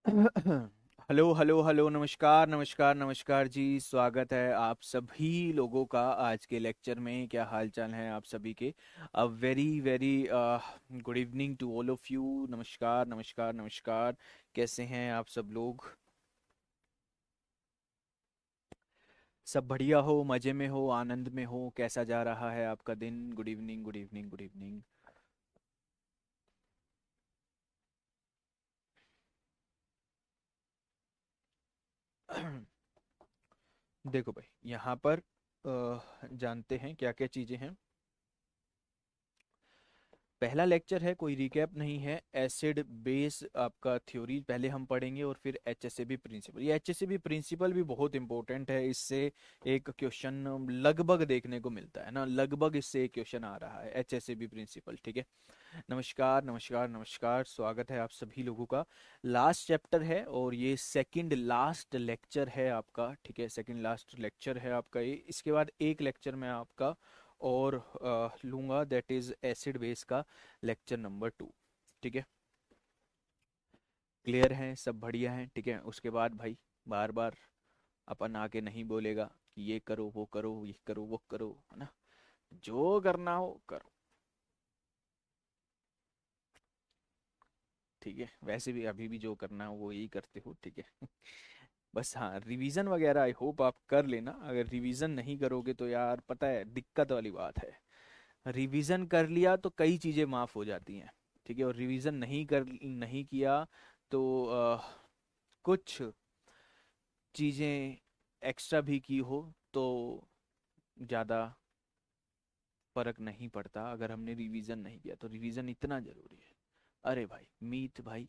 Hello hello hello, नमस्कार नमस्कार नमस्कार जी। स्वागत है आप सभी लोगों का आज के लेक्चर में। क्या हाल चाल है आप सभी के? A very very good evening to all of you. नमस्कार नमस्कार नमस्कार। कैसे हैं आप सब लोग? सब बढ़िया हो, मज़े में हो, आनंद में हो? कैसा जा रहा है आपका दिन? Good evening good evening good evening. देखो भाई, यहाँ पर जानते हैं क्या क्या चीज़ें हैं। पहला लेक्चर है, कोई रिकैप नहीं है। एसिड बेस आपका थ्योरी पहले हम पढ़ेंगे और फिर एचएसएबी प्रिंसिपल। ये एचएसएबी प्रिंसिपल भी बहुत इंपॉर्टेंट है। इससे एक क्वेश्चन लगभग देखने को मिलता है ना, लगभग इससे एक क्वेश्चन आ रहा है, एचएसएबी प्रिंसिपल। ठीक है। नमस्कार नमस्कार नमस्कार, स्वागत है आप सभी लोगों का। लास्ट चैप्टर है और ये सेकंड लास्ट लेक्चर है आपका। ठीक है, सेकंड लास्ट लेक्चर है आपका ये। इसके बाद एक लेक्चर मैं आपका और लूँगा, दैट इज़ एसिड बेस का लेक्चर नंबर 2। ठीक है, क्लियर है, सब बढ़िया है। ठीक है, उसके बाद भाई बार बार अपन आके नहीं बोलेगा कि ये करो वो करो ये करो वो करो, है ना। जो करना हो करो। ठीक है, वैसे भी अभी भी जो करना हो वो यही करते हो। ठीक है। बस हाँ, रिवीजन वगैरह आई होप आप कर लेना। अगर रिवीजन नहीं करोगे तो यार पता है दिक्कत वाली बात है। रिवीजन कर लिया तो कई चीज़ें माफ़ हो जाती हैं। ठीक है, और रिवीजन नहीं किया तो कुछ चीज़ें एक्स्ट्रा भी की हो तो ज़्यादा फर्क नहीं पड़ता। अगर हमने रिवीजन नहीं किया तो रिवीजन इतना ज़रूरी है। अरे भाई मीत भाई,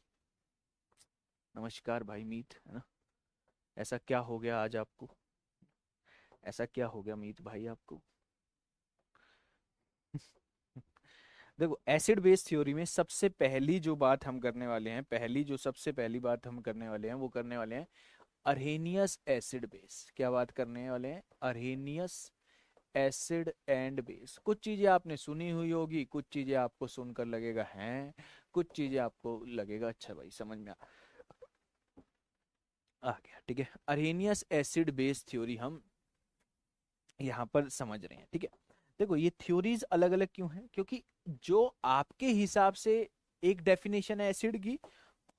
नमस्कार भाई मीत, है ना। ऐसा क्या हो गया आज आपको? ऐसा क्या हो गया मीत भाई आपको? देखो, एसिड बेस थ्योरी में सबसे पहली जो बात हम करने वाले हैं, पहली जो सबसे पहली बात हम करने वाले हैं वो करने वाले हैं अरहेनियस एसिड बेस। क्या बात करने वाले हैं? Arrhenius acid and base. कुछ चीजें आपने सुनी हुई होगी, कुछ चीजें आपको सुनकर लगेगा हैं, कुछ चीजें आपको लगेगा अच्छा भाई समझ में आ गया। ठीक है, अरहेनियस एसिड बेस थ्योरी हम यहाँ पर समझ रहे हैं। ठीक है, देखो ये थ्योरीज अलग अलग क्यों हैं? क्योंकि जो आपके हिसाब से एक डेफिनेशन है एसिड की,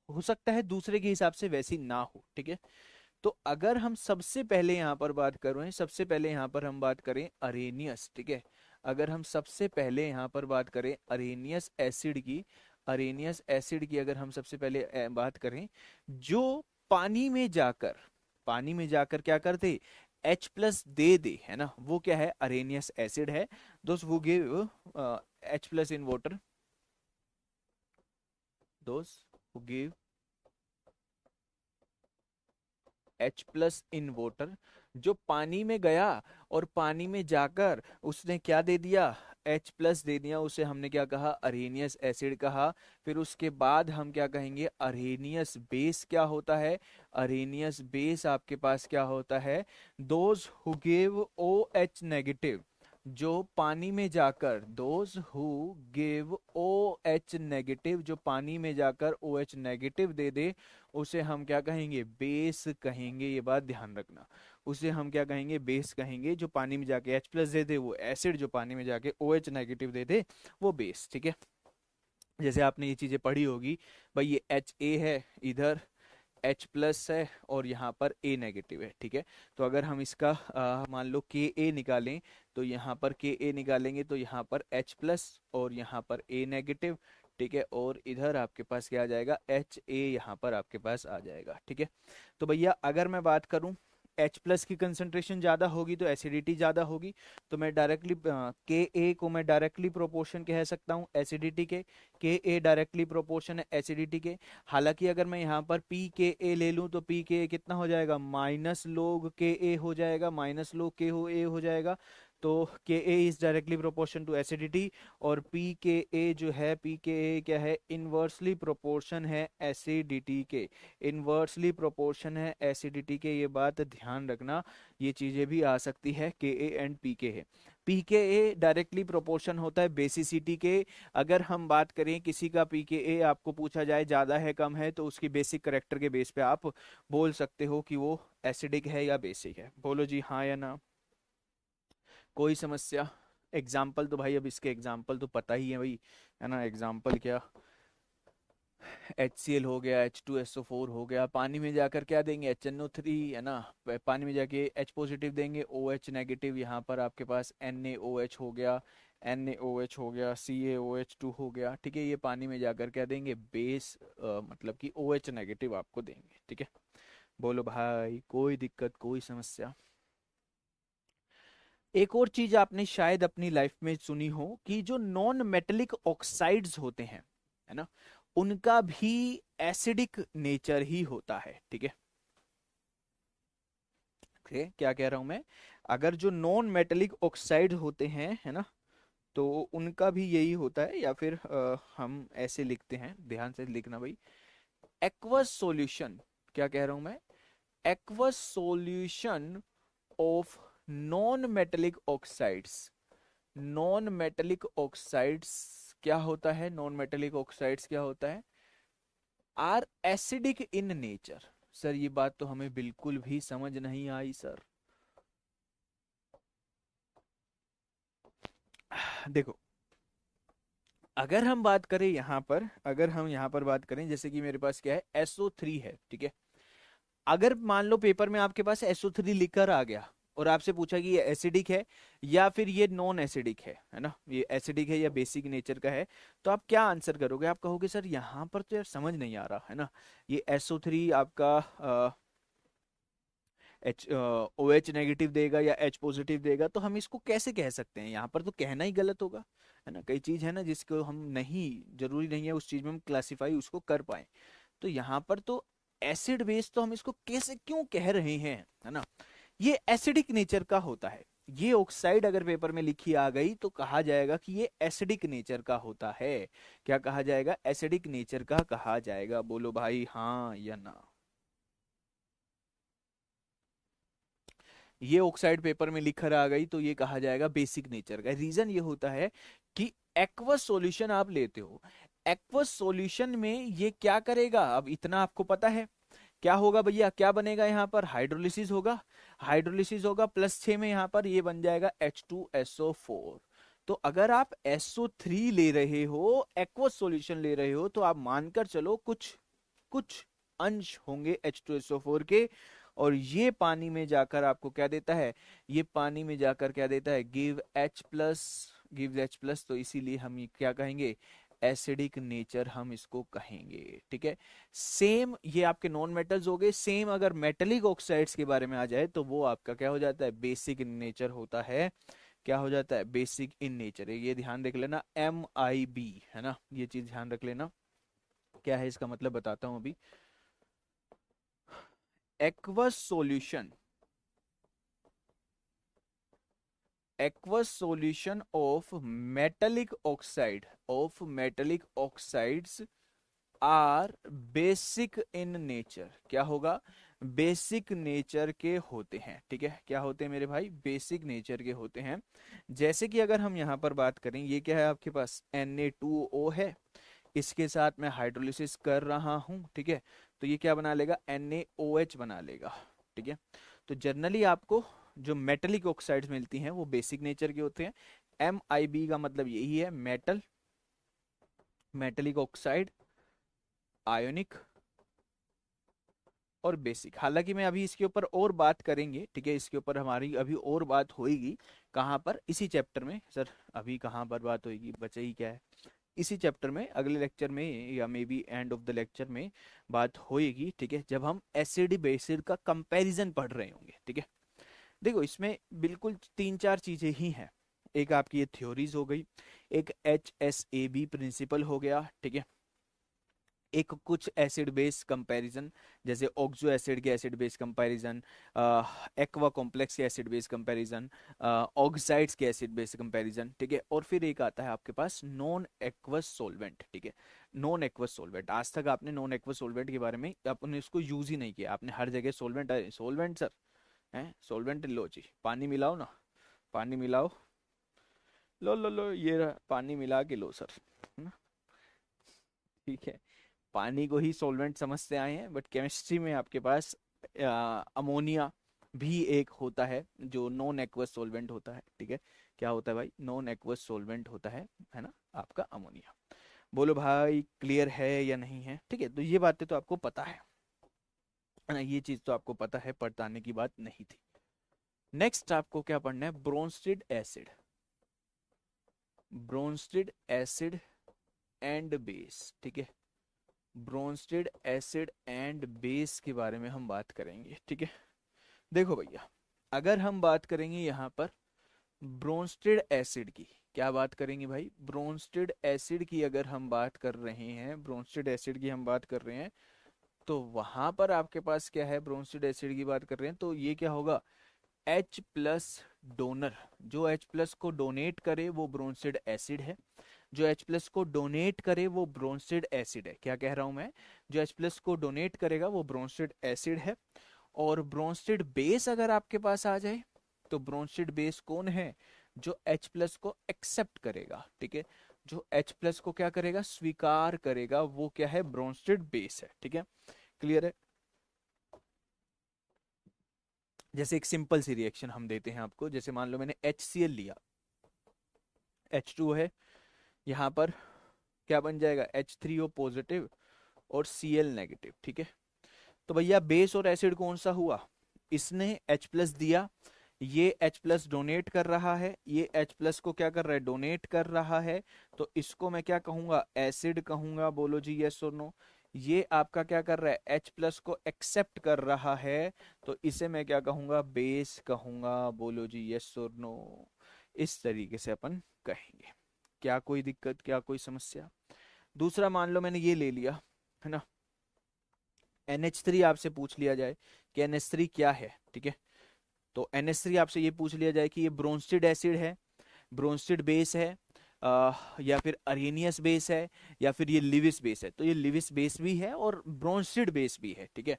हो सकता है दूसरे के हिसाब से वैसी ना हो। ठीक है, तो अगर हम सबसे पहले यहाँ पर बात करें, सबसे पहले यहाँ पर हम बात करें अरेनियस। ठीक है, अगर हम सबसे पहले यहाँ पर बात करें अरेनियस एसिड की, अरेनियस एसिड की अगर हम सबसे पहले बात करें, जो पानी में जाकर, पानी में जाकर क्या करते, H प्लस दे दे, है ना, वो क्या है? अरेनियस एसिड है। दोस्त वो give H plus in water, दोस्त वो give H plus in water, जो पानी में गया और पानी में जाकर उसने क्या दे दिया? H प्लस दे दिया। उसे हमने क्या कहा? अरेनियस एसिड कहा। फिर उसके बाद हम क्या कहेंगे? अरेनियस बेस क्या होता है? अरेनियस बेस आपके पास क्या होता है? Those who give O H negative, जो पानी में जाकर, those who give O H negative, जो पानी में जाकर ओ एच नेगेटिव दे दे, उसे हम क्या कहेंगे? बेस कहेंगे। ये बात ध्यान रखना, उसे हम क्या कहेंगे? बेस कहेंगे। जो पानी में जाके H प्लस दे दे वो एसिड, जो पानी में जाके OH नेगेटिव दे दे वो बेस। ठीक है, जैसे आपने ये चीजें पढ़ी होगी भाई, ये HA है, इधर H प्लस है और यहाँ पर A नेगेटिव है। ठीक है, तो अगर हम इसका मान लो Ka निकालें, तो यहाँ पर Ka निकालेंगे तो यहाँ पर H प्लस और यहाँ पर A नेगेटिव। ठीक है, और इधर आपके पास क्या आ जाएगा? Ha यहाँ पर आपके पास आ जाएगा। ठीक है, तो भैया अगर मैं बात करूं, H प्लस की कंसंट्रेशन ज़्यादा होगी तो एसिडिटी ज़्यादा होगी। तो मैं डायरेक्टली के ए को मैं डायरेक्टली प्रोपोर्शन कह सकता हूँ एसिडिटी के ए डायरेक्टली प्रोपोर्शन है एसिडिटी के। हालांकि अगर मैं यहाँ पर पी के ए ले लूँ तो पी के ए कितना हो जाएगा? माइनस लोग के ए हो जाएगा, माइनस लोग के हो ए हो जाएगा। तो K a is directly proportion to acidity, और पी के ए जो है, पी के ए क्या है? इनवर्सली प्रोपोर्शन है एसिडिटी के, इनवर्सली प्रोपोर्शन है एसिडिटी के। ये बात ध्यान रखना, ये चीज़ें भी आ सकती है के ए एंड पी के है। पीकेए डायरेक्टली प्रोपोर्शन होता है बेसिसिटी के। अगर हम बात करें किसी का पीकेए आपको पूछा जाए ज्यादा है कम है, तो उसकी बेसिक करेक्टर के बेस पे आप बोल सकते हो कि वो एसिडिक है या बेसिक है। बोलो जी हाँ या ना, कोई समस्या? एग्जाम्पल तो भाई, अब इसके एग्जाम्पल तो पता ही है भाई, है ना। एग्जाम्पल क्या, HCl हो गया, H2SO4 हो गया, पानी में जाकर क्या देंगे, HNO3, है ना। पानी में जाके H पॉजिटिव देंगे, OH नेगेटिव, यहाँ पर आपके पास NaOH हो गया, NaOH हो गया, CaOH2 हो गया, ठीक है। ये पानी में जाकर क्या देंगे, बेस मतलब कि OH नेगेटिव आपको देंगे, ठीक है। बोलो भाई, कोई दिक्कत, कोई समस्या? एक और चीज आपने शायद अपनी लाइफ में सुनी हो कि जो नॉन मेटेलिक ऑक्साइड्स होते हैं, है ना, उनका भी एसिडिक नेचर ही होता है, ठीक है। क्या कह रहा हूं मैं, अगर जो नॉन मेटेलिक ऑक्साइड होते हैं, है ना, तो उनका भी यही होता है। या फिर हम ऐसे लिखते हैं, ध्यान से लिखना भाई, एक्वस सॉल्यूशन, क्या कह रहा हूं मैं, aqueous solution of non metallic oxides. Non metallic oxides क्या होता है, नॉन मेटेलिक ऑक्साइड्स क्या होता है, are acidic in nature. Sir ये बात तो हमें बिल्कुल भी समझ नहीं आई सर। देखो, अगर हम बात करें यहाँ पर, अगर हम यहाँ पर बात करें, जैसे कि मेरे पास क्या है, SO3 है, ठीक है। अगर मान लो पेपर में आपके पास SO3 लिखकर आ गया और आपसे पूछा कि ये एसिडिक है या फिर ये नॉन एसिडिक है ना, ये एसिडिक है या बेसिक नेचर का है, तो आप क्या आंसर करोगे? आप कहोगे सर यहाँ पर तो यार समझ नहीं आ रहा, है ना। ये SO3 आपका OH नेगेटिव देगा या H पॉजिटिव देगा, तो हम इसको कैसे कह सकते हैं? यहाँ पर तो कहना ही गलत होगा, है ना। कई चीज है ना जिसको हम नहीं, जरूरी नहीं है उस चीज में हम क्लासिफाई उसको कर पाए। तो यहाँ पर तो एसिड बेस, तो हम इसको कैसे क्यों कह रहे हैं, है ना। ये एसिडिक नेचर का होता है। ये ऑक्साइड अगर पेपर में लिखी आ गई तो कहा जाएगा कि ये एसिडिक नेचर का होता है। क्या कहा जाएगा, एसिडिक नेचर का कहा जाएगा। बोलो भाई हाँ या ना। ये ऑक्साइड पेपर में लिखकर आ गई तो ये कहा जाएगा बेसिक नेचर का। रीजन ये होता है कि एक्वस सॉल्यूशन आप लेते हो, एक्वस सॉल्यूशन में ये क्या करेगा, अब इतना आपको पता है। क्या होगा भैया, क्या बनेगा यहाँ पर, हाइड्रोलिसिस होगा। हाइड्रोलिसिस होगा, +6 में यहाँ पर ये बन जाएगा H2SO4। तो अगर आप SO3 ले रहे हो, एक्वस सॉल्यूशन ले रहे हो, तो आप मानकर चलो कुछ कुछ अंश होंगे H2SO4 के। और ये पानी में जाकर आपको क्या देता है, ये पानी में जाकर क्या देता है, गिव H+, गिव H+। तो इसीलिए हम ये क्या कहेंगे, एसिडिक नेचर हम इसको कहेंगे, ठीक है। सेम ये आपके नॉन मेटल्स हो गए। सेम अगर मेटेलिक ऑक्साइड्स के बारे में आ जाए तो वो आपका क्या हो जाता है, बेसिक इन नेचर होता है। क्या हो जाता है, बेसिक इन नेचर। ये ध्यान रख लेना, MIB, है ना, ये चीज ध्यान रख लेना। क्या है इसका मतलब बताता हूं अभी। Aqueous solution, aqueous solution of metallic oxide, of metallic oxides are basic in nature। क्या होगा, बेसिक नेचर के होते हैं, ठीक है। क्या होते हैं मेरे भाई, बेसिक नेचर के होते हैं। जैसे कि अगर हम यहाँ पर बात करें, ये क्या है आपके पास, Na2O है, इसके साथ मैं हाइड्रोलिसिस कर रहा हूँ, ठीक है। तो ये क्या बना लेगा, NaOH बना लेगा, ठीक है। तो जनरली आपको जो मेटलिक ऑक्साइड्स मिलती हैं वो बेसिक नेचर के होते हैं। MIB का मतलब यही है, मेटल, मेटलिक ऑक्साइड, आयोनिक और बेसिक। हालांकि मैं अभी इसके ऊपर और बात करेंगे, ठीक है, इसके ऊपर हमारी अभी और बात होगी। कहाँ पर, इसी चैप्टर में सर। अभी कहाँ पर बात होगी, बचा ही क्या है, इसी चैप्टर में अगले लेक्चर में या may be end of the lecture में बात होएगी, ठीक है, जब हम एसिड बेसिड का कंपैरिजन पढ़ रहे होंगे, ठीक है। देखो इसमें बिल्कुल 3-4 चीजें ही हैं। एक आपकी ये थ्योरीज हो गई, एक HSAB प्रिंसिपल हो गया, ठीक है। एक कुछ एसिड बेस कंपैरिजन, जैसे ऑक्सो एसिड के acid base comparison, aqua complex के एसिड बेस कंपैरिजन, ऑक्साइड्स के एसिड बेस कंपैरिजन, ठीक है। और फिर एक आता है आपके पास नॉन एक्वस सॉल्वेंट, ठीक है। नॉन एक्वस सॉल्वेंट, आज तक आपने नॉन एक्वस सॉल्वेंट के बारे में आपने इसको यूज ही नहीं किया। आपने हर जगह सॉल्वेंट, सॉल्वेंट सर, हैं सॉल्वेंट लो जी, पानी मिलाओ ना, पानी मिलाओ, लो ये रहा, पानी मिला के लो सर, है ना। ठीक है, पानी को ही सॉल्वेंट समझते आए हैं, बट केमिस्ट्री में आपके पास अमोनिया भी एक होता है जो नॉन एक्वस सॉल्वेंट होता है। ठीक है, क्या होता है भाई, नॉन एक्वस सॉल्वेंट होता है ना आपका अमोनिया। बोलो भाई क्लियर है या नहीं है? ठीक है, तो ये बातें तो आपको पता है ना, ये चीज तो आपको पता है, पढ़ताने की बात नहीं थी। नेक्स्ट आपको क्या पढ़ना है, Bronsted acid, Bronsted acid and base. ठीक है, ब्रोंस्टेड एसिड एंड बेस के बारे में हम बात करेंगे। ठीक है, देखो भैया, अगर हम बात करेंगे यहाँ पर ब्रोंस्टेड एसिड की, क्या बात करेंगे भाई, ब्रोंस्टेड एसिड की अगर हम बात कर रहे हैं, ब्रोंस्टेड एसिड की हम बात कर रहे हैं, तो वहां पर आपके पास क्या है, ब्रोंस्टेड एसिड की बात कर रहे हैं तो ये क्या होगा, H प्लस डोनर, जो H प्लस को डोनेट करे वो ब्रोंस्टेड एसिड है, जो H प्लस को डोनेट करे वो ब्रोंस्टेड एसिड है। क्या कह रहा हूं मैं, जो H प्लस को डोनेट करेगा वो ब्रोंस्टेड एसिड है। और ब्रोंस्टेड बेस अगर आपके पास आ जाए, तो ब्रोंस्टेड बेस कौन है, जो H प्लस को एक्सेप्ट करेगा। ठीक है, जो H प्लस को क्या करेगा, स्वीकार करेगा, वो क्या है, ब्रोंस्टेड बेस है। ठीक है, क्लियर है। जैसे एक सिंपल सी रिएक्शन हम देते हैं आपको, जैसे मान लो मैंने HCl लिया, H2 है, यहाँ पर क्या बन जाएगा, H3O पॉजिटिव और Cl नेगेटिव। ठीक है, तो भैया बेस और एसिड कौन सा हुआ, इसने H प्लस दिया, ये H प्लस डोनेट कर रहा है, ये H प्लस को क्या कर रहा है, डोनेट कर रहा है, तो इसको मैं क्या कहूंगा, एसिड कहूंगा। बोलो जी यस और नो। ये आपका क्या कर रहा है, H प्लस को एक्सेप्ट कर रहा है, तो इसे मैं क्या कहूंगा, बेस कहूंगा। बोलो जी यस और नो। इस तरीके से अपन कहेंगे। क्या कोई दिक्कत, क्या कोई समस्या? दूसरा मान लो मैंने ये ले लिया, है ना, NH3 आपसे पूछ लिया जाए कि NH3 क्या है। ठीक है, तो NH3 आपसे ये पूछ लिया जाए कि ये ब्रोंस्टेड एसिड है, ब्रोंस्टेड बेस है, या फिर अरेनियस बेस है, या फिर ये लिविस बेस है, तो ये लिविस बेस भी है और ब्रोंस्टेड बेस भी है। ठीक है,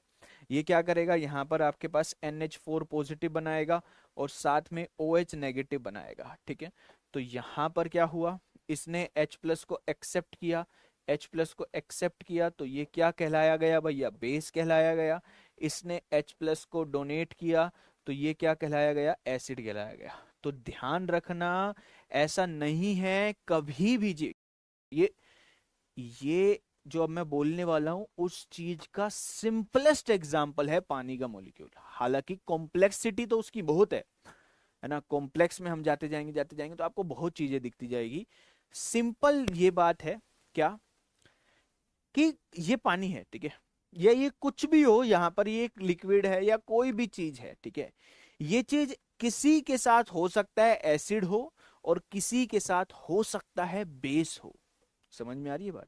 ये क्या करेगा, यहाँ पर आपके पास NH4 पॉजिटिव बनाएगा और साथ में OH नेगेटिव बनाएगा। ठीक है, तो यहाँ पर क्या हुआ, इसने H प्लस को एक्सेप्ट किया, H प्लस को एक्सेप्ट किया, तो ये क्या कहलाया गया भैया, बेस कहलाया गया। इसने H प्लस को डोनेट किया, तो ये क्या कहलाया गया, एसिड कहलाया गया। तो ध्यान रखना, ऐसा नहीं है कभी भी जी, ये ये जो अब मैं बोलने वाला हूं उस चीज का सिंपलेस्ट एग्जाम्पल है पानी का मॉलिक्यूल। हालांकि कॉम्प्लेक्सिटी तो उसकी बहुत है ना, कॉम्प्लेक्स में हम जाते जाएंगे तो आपको बहुत चीजें दिखती जाएगी। सिंपल ये बात है क्या, कि ये पानी है, ठीक है, या ये कुछ भी हो, यहाँ पर ये एक लिक्विड है या कोई भी चीज है। ठीक है, ये चीज किसी के साथ हो सकता है एसिड हो, और किसी के साथ हो सकता है बेस हो। समझ में आ रही है बात?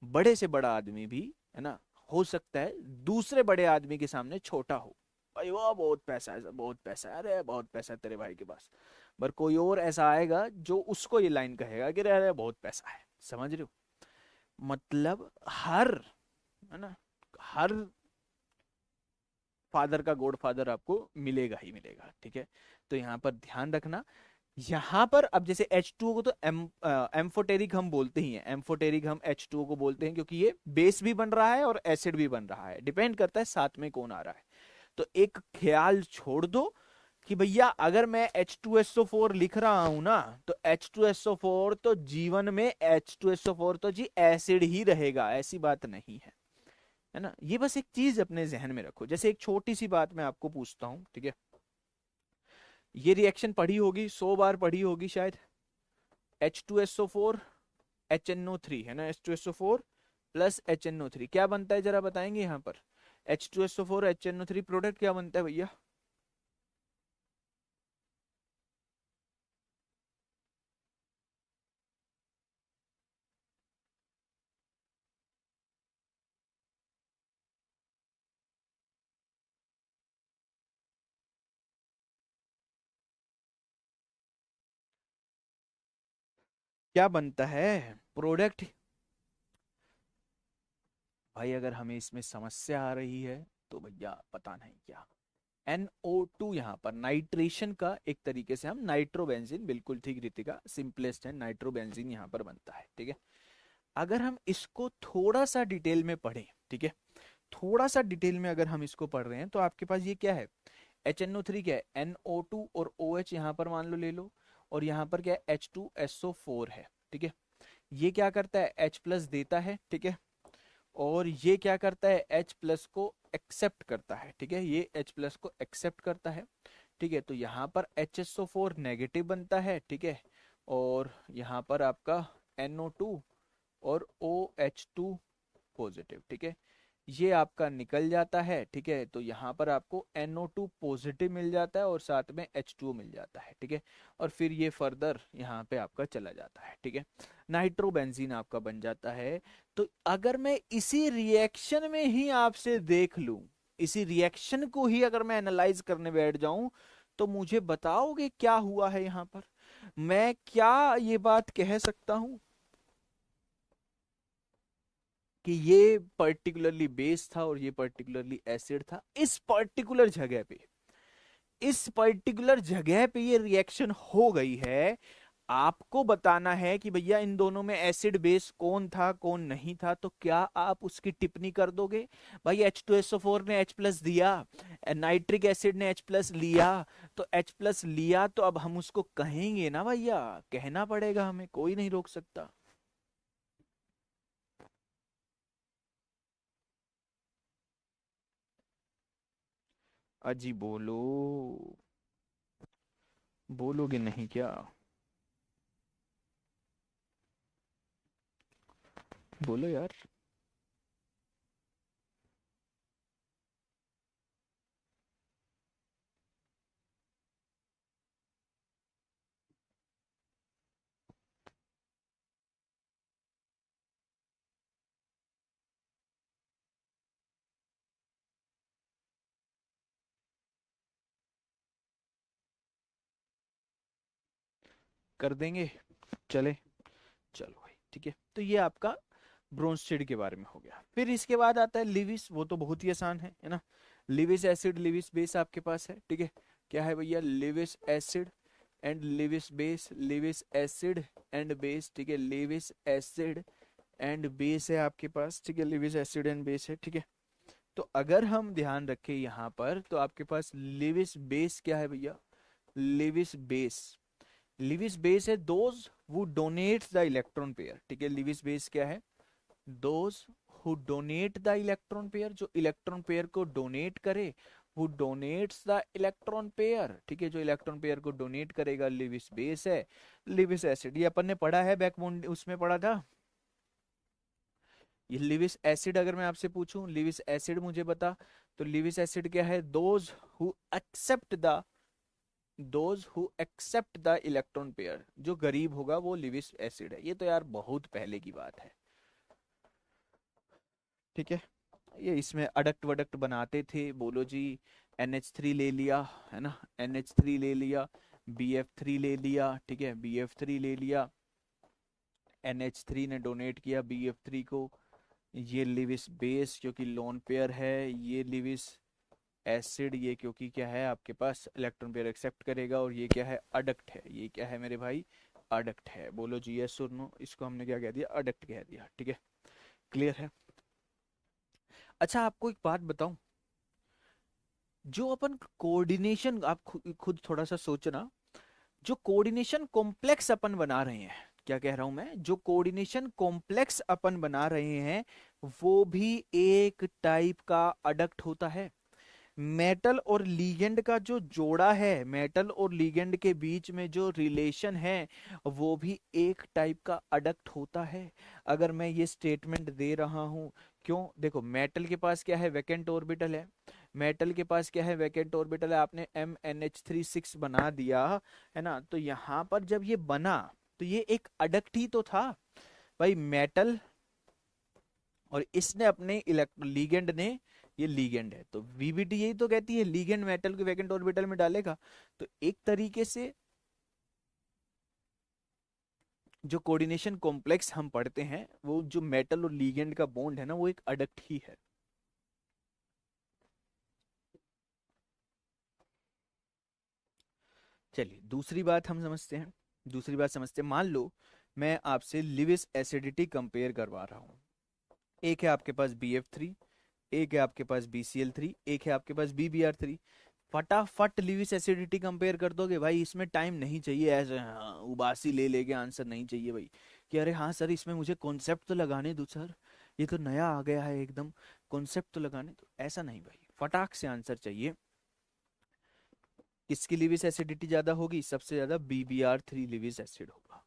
बड़े से बड़ा आदमी भी, है ना, हो सकता है दूसरे बड़े आदमी के सामने छोटा हो। भाई वो बहुत पैसा है, बहुत पैसा है, अरे बहुत पैसा है तेरे भाई के पास। पर कोई और ऐसा आएगा जो उसको ये लाइन कहेगा कि अरे बहुत पैसा है। समझ रहे हो? मतलब हर, है ना, हर फादर का गॉड फादर आपको मिलेगा ही मिलेगा। ठीक है, तो यहाँ पर ध्यान रखना। यहाँ पर अब जैसे H2O को तो एम्फोटेरिक हम बोलते ही हैं, एम्फोटेरिक हम H2O को बोलते हैं, क्योंकि ये बेस भी बन रहा है और एसिड भी बन रहा है, डिपेंड करता है साथ में कौन आ रहा है। तो एक ख्याल छोड़ दो कि भैया अगर मैं H2SO4 लिख रहा हूं ना, तो H2SO4 तो जीवन में H2SO4 तो जी एसिड ही रहेगा, ऐसी बात नहीं है ना। ये बस एक चीज अपने जहन में रखो। जैसे एक छोटी सी बात मैं आपको पूछता हूँ, ठीक है, ये रिएक्शन पढ़ी होगी, 100 बार पढ़ी होगी शायद। H2SO4 HNO3, है ना, H2SO4 प्लस HNO3 क्या बनता है, जरा बताएंगे यहाँ पर। H2SO4 HNO3 प्रोडक्ट क्या बनता है भैया? क्या बनता है प्रोडक्ट? भाई अगर हमें इसमें समस्या आ रही है तो भैया पता नहीं क्या। NO2 यहाँ पर नाइट्रेशन का एक तरीके से हम नाइट्रोबेंजीन, बिल्कुल ठीक रितिका, सिंपलेस्ट है, नाइट्रोबेंजीन यहाँ पर बनता है। ठीक है, अगर हम इसको थोड़ा सा डिटेल में पढ़ें, ठीक है, थोड़ा सा डिटेल में अगर हम इसको पढ़ रहे हैं तो आपके पास ये क्या है, HNO3 क्या है, NO2 और OH यहाँ पर मान लो ले लो, और यहाँ पर क्या है H2SO4 है। ठीक है, ये क्या करता है, H प्लस देता है, ठीक है, और ये क्या करता है, H प्लस को एक्सेप्ट करता है। ठीक है, ये H प्लस को एक्सेप्ट करता है। ठीक है, तो यहाँ पर HSO4 नेगेटिव बनता है। ठीक है, और यहाँ पर आपका NO2 और OH2 पॉजिटिव। ठीक है, ये आपका निकल जाता है। ठीक है, तो यहाँ पर आपको NO2 पॉजिटिव मिल जाता है और साथ में H2O मिल जाता है। ठीक है, और फिर ये फर्दर यहाँ पे आपका चला जाता है। ठीक है, नाइट्रोबेंजीन आपका बन जाता है। तो अगर मैं इसी रिएक्शन में ही आपसे देख लूं, इसी रिएक्शन को ही अगर मैं एनालाइज करने बैठ जाऊं, तो मुझे बताओगे क्या हुआ है यहाँ पर, मैं क्या ये बात कह सकता हूं कि ये पर्टिकुलरली बेस था और ये पर्टिकुलरली एसिड था इस पर्टिकुलर जगह पे, इस पर्टिकुलर जगह पे ये रिएक्शन हो गई है। आपको बताना है कि भैया इन दोनों में एसिड बेस कौन था कौन नहीं था, तो क्या आप उसकी टिप्पणी कर दोगे, भाई H2SO4 ने H प्लस दिया, नाइट्रिक एसिड ने H प्लस लिया, तो H प्लस लिया तो अब हम उसको कहेंगे ना भैया, कहना पड़ेगा हमें, कोई नहीं रोक सकता। अजी बोलो, बोलोगे नहीं क्या, बोलो यार। कर देंगे, चले, चलो भाई ठीक है। तो ये आपका ब्रोंस्टेड के बारे में हो गया। फिर इसके बाद आता है लिविस, वो तो बहुत ही आसान है ना, लिविस एसिड लिविस बेस आपके पास है। ठीक है, क्या है भैया, Lewis acid and Lewis base, Lewis acid and base. ठीक है, लिविस एसिड एंड बेस है आपके पास। ठीक है, लिविस एसिड एंड बेस है। ठीक है, तो अगर हम ध्यान रखें यहाँ पर, तो आपके पास लिविस बेस क्या है भैया, लिविस बेस, लिविस बेस है those who donates the electron pair. ठीक है, लिविस बेस क्या है, those who donate the electron pair, जो इलेक्ट्रॉन पेयर को डोनेट करे, who donates the electron pair. ठीक है, जो इलेक्ट्रॉन पेयर को डोनेट करेगा लिविस बेस है। लिविस एसिड ये अपन ने पढ़ा है, बैकबोन उसमें पढ़ा था। ये लिविस एसिड अगर मैं आपसे पूछूं लिविस एसिड मुझे बता, तो लिविस एसिड क्या है, those who accept the electron pair, जो गरीब होगा वो लिविस एसिड है। ये तो यार बहुत पहले की बात है। ठीक है, ये इसमें अडक्ट वडक्ट बनाते थे, बोलो जी, NH3 ले लिया, है ना, NH3 ले लिया, BF3 ले लिया। ठीक है, BF3 ले लिया, NH3 ने डोनेट किया BF3 को, ये लिविस बेस क्योंकि लोन पेयर है, ये लिविस एसिड ये क्योंकि क्या है आपके पास इलेक्ट्रॉन पेयर एक्सेप्ट करेगा, और ये क्या है, अडक्ट है, ये क्या है मेरे भाई, अडक्ट है। बोलो जी यस और नो, इसको हमने क्या कह दिया, अडक्ट कह दिया। ठीक है, क्लियर है। अच्छा आपको एक बात बताऊं, जो अपन कोऑर्डिनेशन, आप खुद थोड़ा सा सोचना, जो कोऑर्डिनेशन कॉम्प्लेक्स अपन बना रहे हैं, क्या कह रहा हूं मैं, जो कोऑर्डिनेशन कॉम्प्लेक्स अपन बना रहे हैं, वो भी एक टाइप का अडक्ट होता है। मेटल और लीगेंड का जो जोड़ा है, मेटल और लीगेंड के बीच में जो रिलेशन है, वो भी एक टाइप का अडक्ट होता है। अगर मैं ये स्टेटमेंट दे रहा हूं, क्यों, देखो मेटल के पास क्या है, वैकेंट ऑर्बिटल है, मेटल के पास क्या है, वैकेंट ऑर्बिटल है, आपने MnH3 6 बना दिया, है ना, तो यहां पर जब ये बना, तो ये एक अडक्ट ही तो था भाई, मेटल, और इसने अपने लीगेंड ने, ये लीगेंड है, तो वीबीटी यही तो कहती है, लीगेंड मेटल के वैकेंट ऑर्बिटल में डालेगा। तो एक तरीके से जो कोऑर्डिनेशन कॉम्प्लेक्स हम पढ़ते हैं, वो जो मेटल और लीगेंड का बॉन्ड है ना, वो एक अडक्ट ही है। चलिए दूसरी बात हम समझते हैं। दूसरी बात समझते हैं, मान लो मैं आपसे लिविस एसिडिटी कंपेयर करवा रहा हूँ। एक है आपके पास BF3, एक है आपके पास BCl3, एक है आपके पास BBr3। फटाफट लिविस एसिडिटी कंपेयर कर दोगे भाई, इसमें टाइम नहीं चाहिए ऐसे हाँ, उबासी ले लेके आंसर नहीं चाहिए भाई कि अरे हाँ सर इसमें मुझे कॉन्सेप्ट तो लगाने दो सर, ये तो नया आ गया है एकदम, कॉन्सेप्ट तो लगाने दो। ऐसा नहीं भाई, फटाक से आंसर चाहिए। किसकी लिविस एसिडिटी ज्यादा होगी? सबसे ज्यादा BBr3 लिविस एसिड होगा,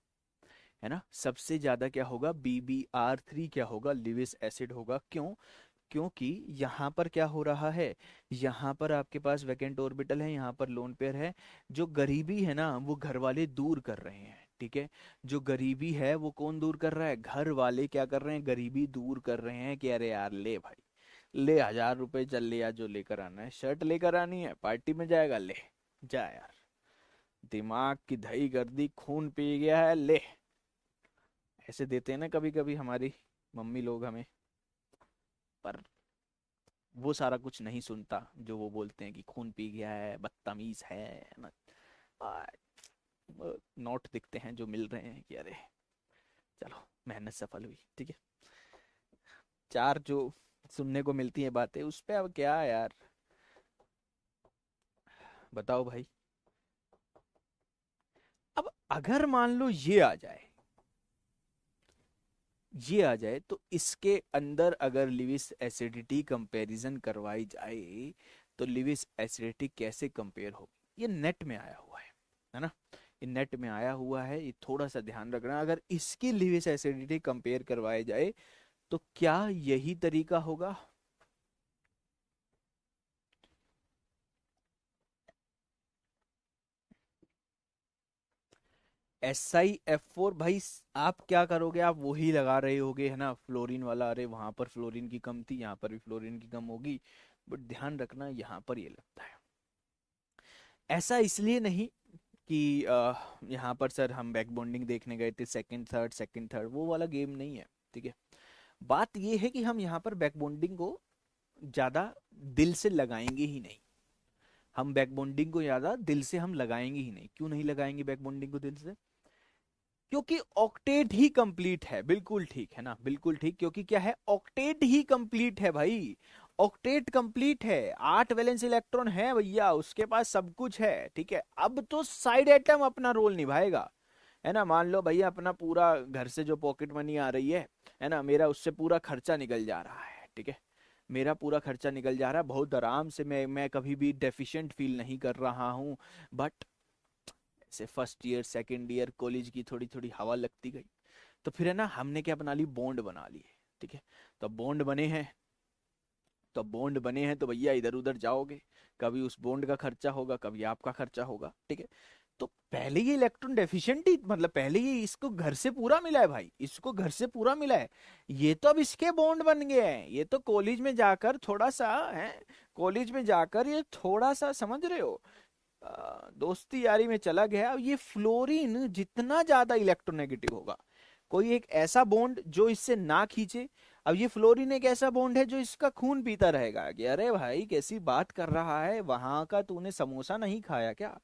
है ना। सबसे ज्यादा क्या होगा? BBr3 क्या होगा? लिविस एसिड होगा। क्यों? क्योंकि यहाँ पर क्या हो रहा है, यहाँ पर आपके पास वैकेंट ऑर्बिटल है, यहाँ पर लोन पेयर है। जो गरीबी है ना वो घर वाले दूर कर रहे हैं, ठीक है। जो गरीबी है वो कौन दूर कर रहा है? घर वाले क्या कर रहे हैं? गरीबी दूर कर रहे हैं कि अरे यार ले भाई, ले 1000 रुपए चल ले यार, जो लेकर आना है, शर्ट लेकर आनी है, पार्टी में जाएगा, ले जा यार, दिमाग की दही कर दी, खून पी गया है, ले। ऐसे देते हैं ना कभी कभी हमारी मम्मी लोग हमें। पर वो सारा कुछ नहीं सुनता जो वो बोलते हैं कि खून पी गया है, बदतमीज है ना। आ, वो नोट दिखते हैं जो मिल रहे हैं कि अरे चलो मेहनत सफल हुई, ठीक है। चार जो सुनने को मिलती है बातें, उस पे अब क्या यार, बताओ भाई। अब अगर मान लो ये आ जाए तो इसके अंदर अगर लिविस एसिडिटी कंपैरिजन करवाई जाए तो लिविस एसिडिटी कैसे कंपेयर होगी? ये नेट में आया हुआ है ना। ये नेट में आया हुआ है, ये थोड़ा सा ध्यान रखना। अगर इसकी लिविस एसिडिटी कंपेयर करवाई जाए तो क्या यही तरीका होगा? SiF4 भाई, आप क्या करोगे? आप वही लगा रहे होगे है ना, फ्लोरीन वाला। अरे वहां पर फ्लोरीन की कम थी, यहाँ पर भी फ्लोरीन की कम होगी। बट ध्यान रखना यहाँ पर ये लगता है। ऐसा इसलिए नहीं कि यहाँ पर सर हम बैक बॉन्डिंग देखने गए थे, सेकंड थर्ड, वो वाला गेम नहीं है, ठीक है। बात ये है कि हम यहाँ पर बैक बॉन्डिंग को ज्यादा दिल से लगाएंगे ही नहीं। हम बैक बॉन्डिंग को ज्यादा दिल से हम लगाएंगे ही नहीं। क्यों नहीं लगाएंगे बैक बॉन्डिंग को दिल से? क्योंकि ऑक्टेट ही कंप्लीट है, बिल्कुल ठीक है ना, बिल्कुल ठीक। क्योंकि क्या है? ऑक्टेट ही कंप्लीट है भाई। ऑक्टेट कंप्लीट है, 8 वैलेंस इलेक्ट्रॉन है भैया, उसके पास सब कुछ है, ठीक है। अब तो साइड एटम अपना रोल निभाएगा, है ना। मान लो भैया अपना पूरा घर से जो पॉकेट मनी आ रही है ना, मेरा उससे पूरा खर्चा निकल जा रहा है, ठीक है। मेरा पूरा खर्चा निकल जा रहा है बहुत आराम से, मैं कभी भी डेफिशिएंट फील नहीं कर रहा हूँ। बट से first year second year college की थोड़ी थोड़ी हवा लगती गई, तो फिर है ना हमने क्या बना ली? बॉन्ड बना लिए, ठीक है। तो बॉन्ड बने हैं, तो बॉन्ड बने हैं तो भैया इधर उधर जाओगे, कभी उस बॉन्ड का खर्चा होगा, कभी आपका खर्चा होगा, ठीक है। तो पहले ये इलेक्ट्रॉन डेफिशिएंट ही, मतलब पहले ये इसको घर से पूरा मिला है भाई, इसको घर से पूरा मिला है। ये तो अब इसके बॉन्ड बन गए हैं, ये तो कॉलेज में जाकर थोड़ा सा है, कॉलेज में जाकर ये थोड़ा सा समझ रहे हो, दोस्ती यारी में चला गया। अब ये फ्लोरीन जितना ज्यादा इलेक्ट्रोनेगेटिव होगा, कोई एक ऐसा बॉन्ड जो इससे ना खींचे। अब ये फ्लोरीन एक ऐसा बॉन्ड है जो इसका खून पीता रहेगा कि अरे भाई कैसी बात कर रहा है, वहां का तूने समोसा नहीं खाया क्या?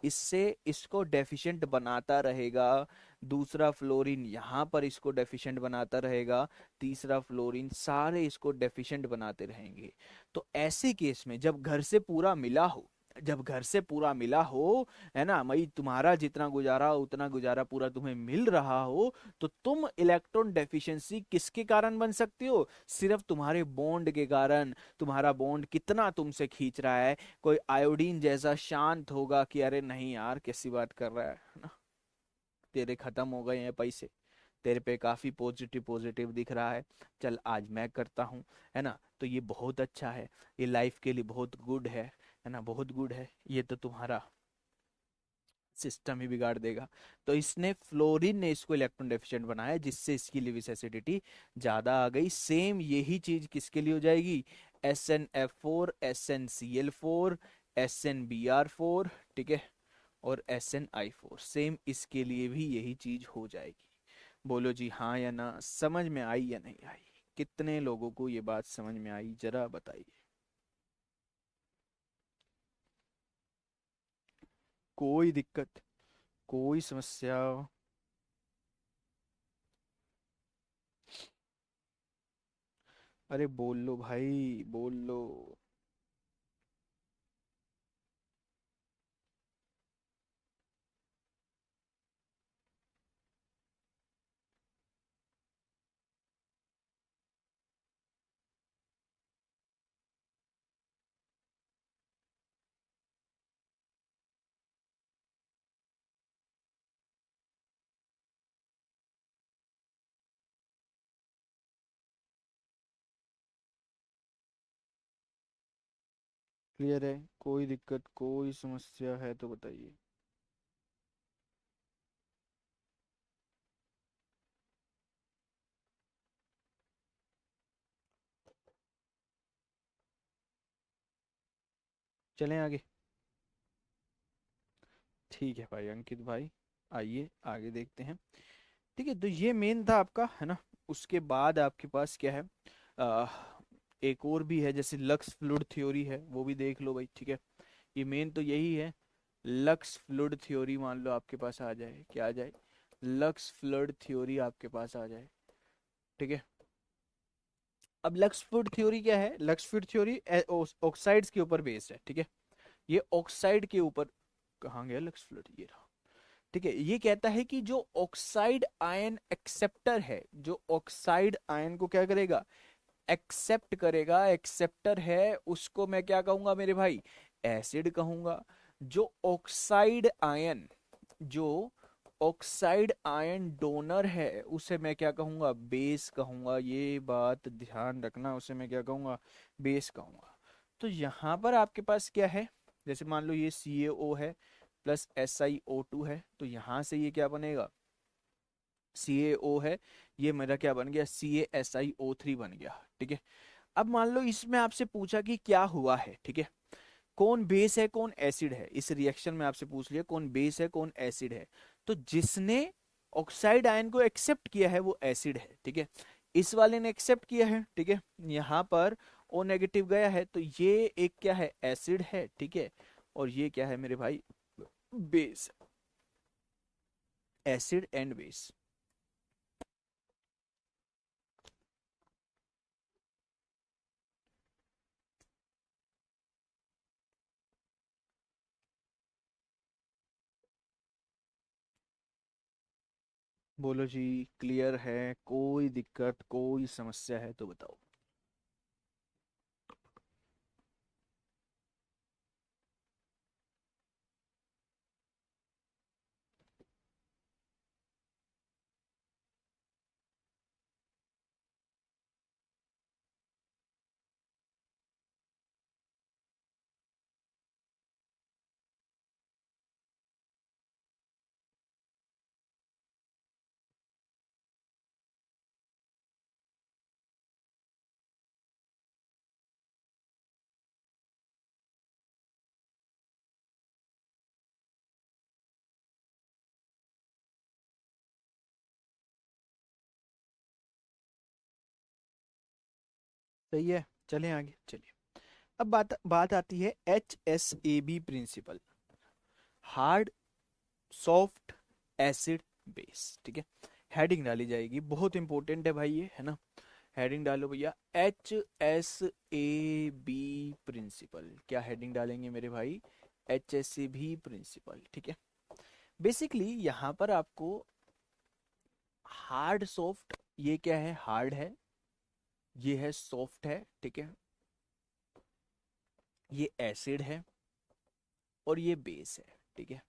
इससे इसको डेफिशिएंट बनाता रहेगा। दूसरा फ्लोरीन यहाँ पर इसको डेफिशिएंट बनाता रहेगा, तीसरा फ्लोरीन, सारे इसको डेफिशिएंट बनाते रहेंगे। तो ऐसे केस में जब घर से पूरा मिला हो, जब घर से पूरा मिला हो, है ना, मई तुम्हारा जितना गुजारा उतना गुजारा पूरा तुम्हें मिल रहा हो, तो तुम इलेक्ट्रॉन डेफिशिएंसी किसके कारण बन सकती हो? सिर्फ तुम्हारे बॉन्ड के कारण। तुम्हारा बॉन्ड कितना तुमसे खींच रहा है, कोई आयोडीन जैसा शांत होगा कि अरे नहीं यार कैसी बात कर रहा है ना, तेरे खत्म हो गए हैं पैसे, तेरे पे काफी पॉजिटिव पॉजिटिव दिख रहा है, चल आज मैं करता हूँ, है ना। तो ये बहुत अच्छा है, ये लाइफ के लिए बहुत गुड है ना, बहुत गुड है। ये तो तुम्हारा सिस्टम ही बिगाड़ देगा। तो इसने फ्लोरीन ने इसको इलेक्ट्रॉन डेफिशिएंट बनाया, जिससे इसकी लिविस एसिडिटी ज्यादा आ गई। सेम यही चीज किसके लिए हो जाएगी? SnF4, SnCl4, SnBr4, ठीक है, और SnI4। सेम इसके लिए भी यही चीज हो जाएगी। बोलो जी हाँ या ना, समझ में आई या नहीं आई? कितने लोगों को ये बात समझ में आई जरा बताइए। कोई दिक्कत, कोई समस्या। अरे बोल लो भाई, बोल लो। क्लियर है, कोई दिक्कत, कोई समस्या है तो बताइए। चलें आगे। ठीक है भाई अंकित भाई, आइए आगे देखते हैं। ठीक है, तो ये मेन था आपका, है ना। उसके बाद आपके पास क्या है, आ, एक और भी है, जैसे लक्स फ्लूइड थ्योरी है, वो भी देख लो भाई। ठीक है, ये मेन तो यही है। लक्स फ्लूइड थ्योरी मान लो आपके पास आ जाए, क्या आ जाए, लक्स फ्लूइड थ्योरी आपके पास आ जाए। ठीक है, अब लक्स फ्लूइड थ्योरी क्या है, लक्स फ्लूइड थ्योरी ऑक्साइड्स के ऊपर बेस्ड है। ठीक है, ये ऑक्साइड के ऊपर, कहाँ गया लक्स फ्लूइड, ये रहा। ठीक है, ये कहता है कि जो ऑक्साइड आयन एक्सेप्टर है, जो ऑक्साइड आयन को क्या करेगा, एक्सेप्ट करेगा, एक्सेप्टर है, उसको मैं क्या कहूंगा मेरे भाई, एसिड कहूंगा। जो ऑक्साइड आयन, जो ऑक्साइड आयन डोनर है, उसे मैं क्या कहूंगा, बेस कहूंगा। ये बात ध्यान रखना, उसे मैं क्या कहूंगा, बेस कहूंगा। तो यहां पर आपके पास क्या है, जैसे मान लो ये CaO है प्लस SiO2 है, तो यहां से ये क्या बनेगा, CaO है, ये मेरा क्या बन गया, CaSiO3 बन गया। ठीक है, अब मान लो इसमें आपसे पूछा कि क्या हुआ है। ठीक है, कौन बेस है कौन एसिड है, इस रिएक्शन में आपसे पूछ लिया कौन बेस है कौन एसिड है। तो जिसने ऑक्साइड आयन को एक्सेप्ट किया है वो एसिड है। ठीक है, इस वाले ने एक्सेप्ट किया है। ठीक है, यहाँ पर O नेगेटिव गया है, तो ये एक क्या है, एसिड है। ठीक है, और ये क्या है मेरे भाई, बेस, एसिड एंड बेस। बोलो जी, क्लियर है, कोई दिक्कत कोई समस्या है तो बताओ। सही है, चलें आगे चलिए। अब बात आती है HSAB principle, hard soft acid base. ठीक है, हेडिंग डाली जाएगी, बहुत इंपॉर्टेंट है भाई ये, है ना। हेडिंग डालो भैया, HSAB प्रिंसिपल। क्या हेडिंग डालेंगे मेरे भाई, HSAB प्रिंसिपल। ठीक है, बेसिकली यहाँ पर आपको हार्ड सॉफ्ट, ये क्या है, हार्ड है, ये है सॉफ्ट है। ठीक है, ये एसिड है और ये बेस है। ठीक है,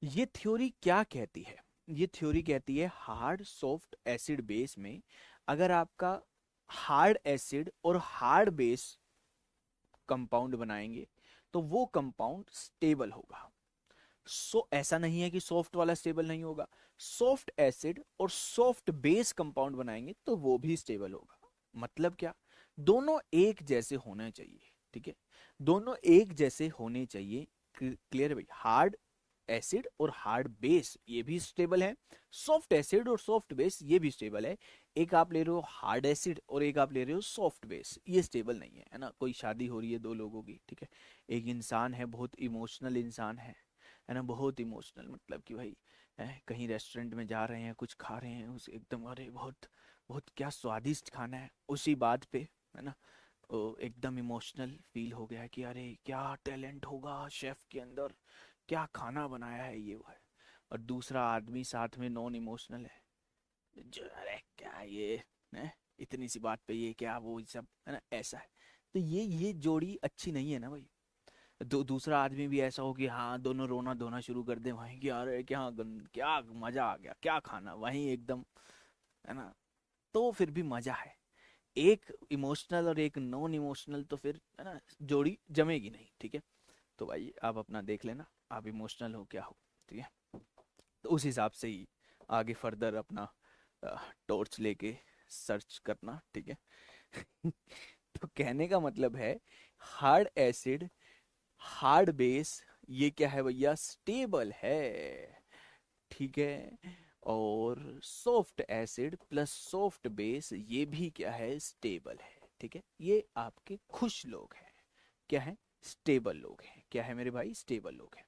ये थ्योरी क्या कहती है, ये थ्योरी कहती है हार्ड सॉफ्ट एसिड बेस में अगर आपका हार्ड एसिड और हार्ड बेस कंपाउंड बनाएंगे तो वो कंपाउंड स्टेबल होगा। ऐसा नहीं है कि सॉफ्ट वाला स्टेबल नहीं होगा, सॉफ्ट एसिड और सॉफ्ट बेस कंपाउंड बनाएंगे तो वो भी स्टेबल होगा। मतलब क्या, दोनों एक जैसे होना चाहिए। ठीक है, दोनों एक जैसे होने चाहिए। क्लियर है भाई, हार्ड एसिड और हार्ड बेस ये भी स्टेबल है, सॉफ्ट एसिड और सॉफ्ट बेस ये भी स्टेबल है। एक आप ले रहे हो हार्ड एसिड और एक आप ले रहे हो सॉफ्ट बेस, ये स्टेबल नहीं है, है ना। कोई शादी हो रही है दो लोगों की, ठीक है, एक इंसान है बहुत इमोशनल इंसान है, है ना, बहुत इमोशनल, मतलब कि भाई कहीं रेस्टोरेंट में जा रहे हैं, कुछ खा रहे हैं, उस एकदम अरे बहुत बहुत क्या स्वादिष्ट खाना है, उसी बात पे, है ना, वो एकदम इमोशनल फील हो गया कि अरे क्या टैलेंट होगा शेफ के अंदर, क्या खाना बनाया है ये वो है। और दूसरा आदमी साथ में नॉन इमोशनल है, जो अरे क्या ये है, इतनी सी बात पे ये क्या वो सब, है ना, ऐसा है। तो ये जोड़ी अच्छी नहीं है ना भाई। दूसरा आदमी भी ऐसा हो कि हाँ दोनों रोना धोना शुरू कर दे वहीं कि यार क्या क्या मजा आ गया, क्या खाना वहीं एकदम, है ना, तो फिर भी मजा है। एक इमोशनल और एक नॉन इमोशनल तो फिर, है ना, जोड़ी जमेगी नहीं, ठीक है। तो भाई आप अपना देख लेना, आप इमोशनल हो क्या हो, ठीक है। तो उस हिसाब से ही आगे फर्दर अपना टॉर्च लेके सर्च करना, ठीक है। तो कहने का मतलब है हार्ड एसिड, हार्ड बेस, ये क्या है भैया, स्टेबल है, ठीक है। और soft acid plus soft base ये भी क्या है, स्टेबल है, ठीक है। ये आपके खुश लोग हैं, क्या है, स्टेबल लोग हैं, क्या है मेरे भाई, स्टेबल लोग हैं।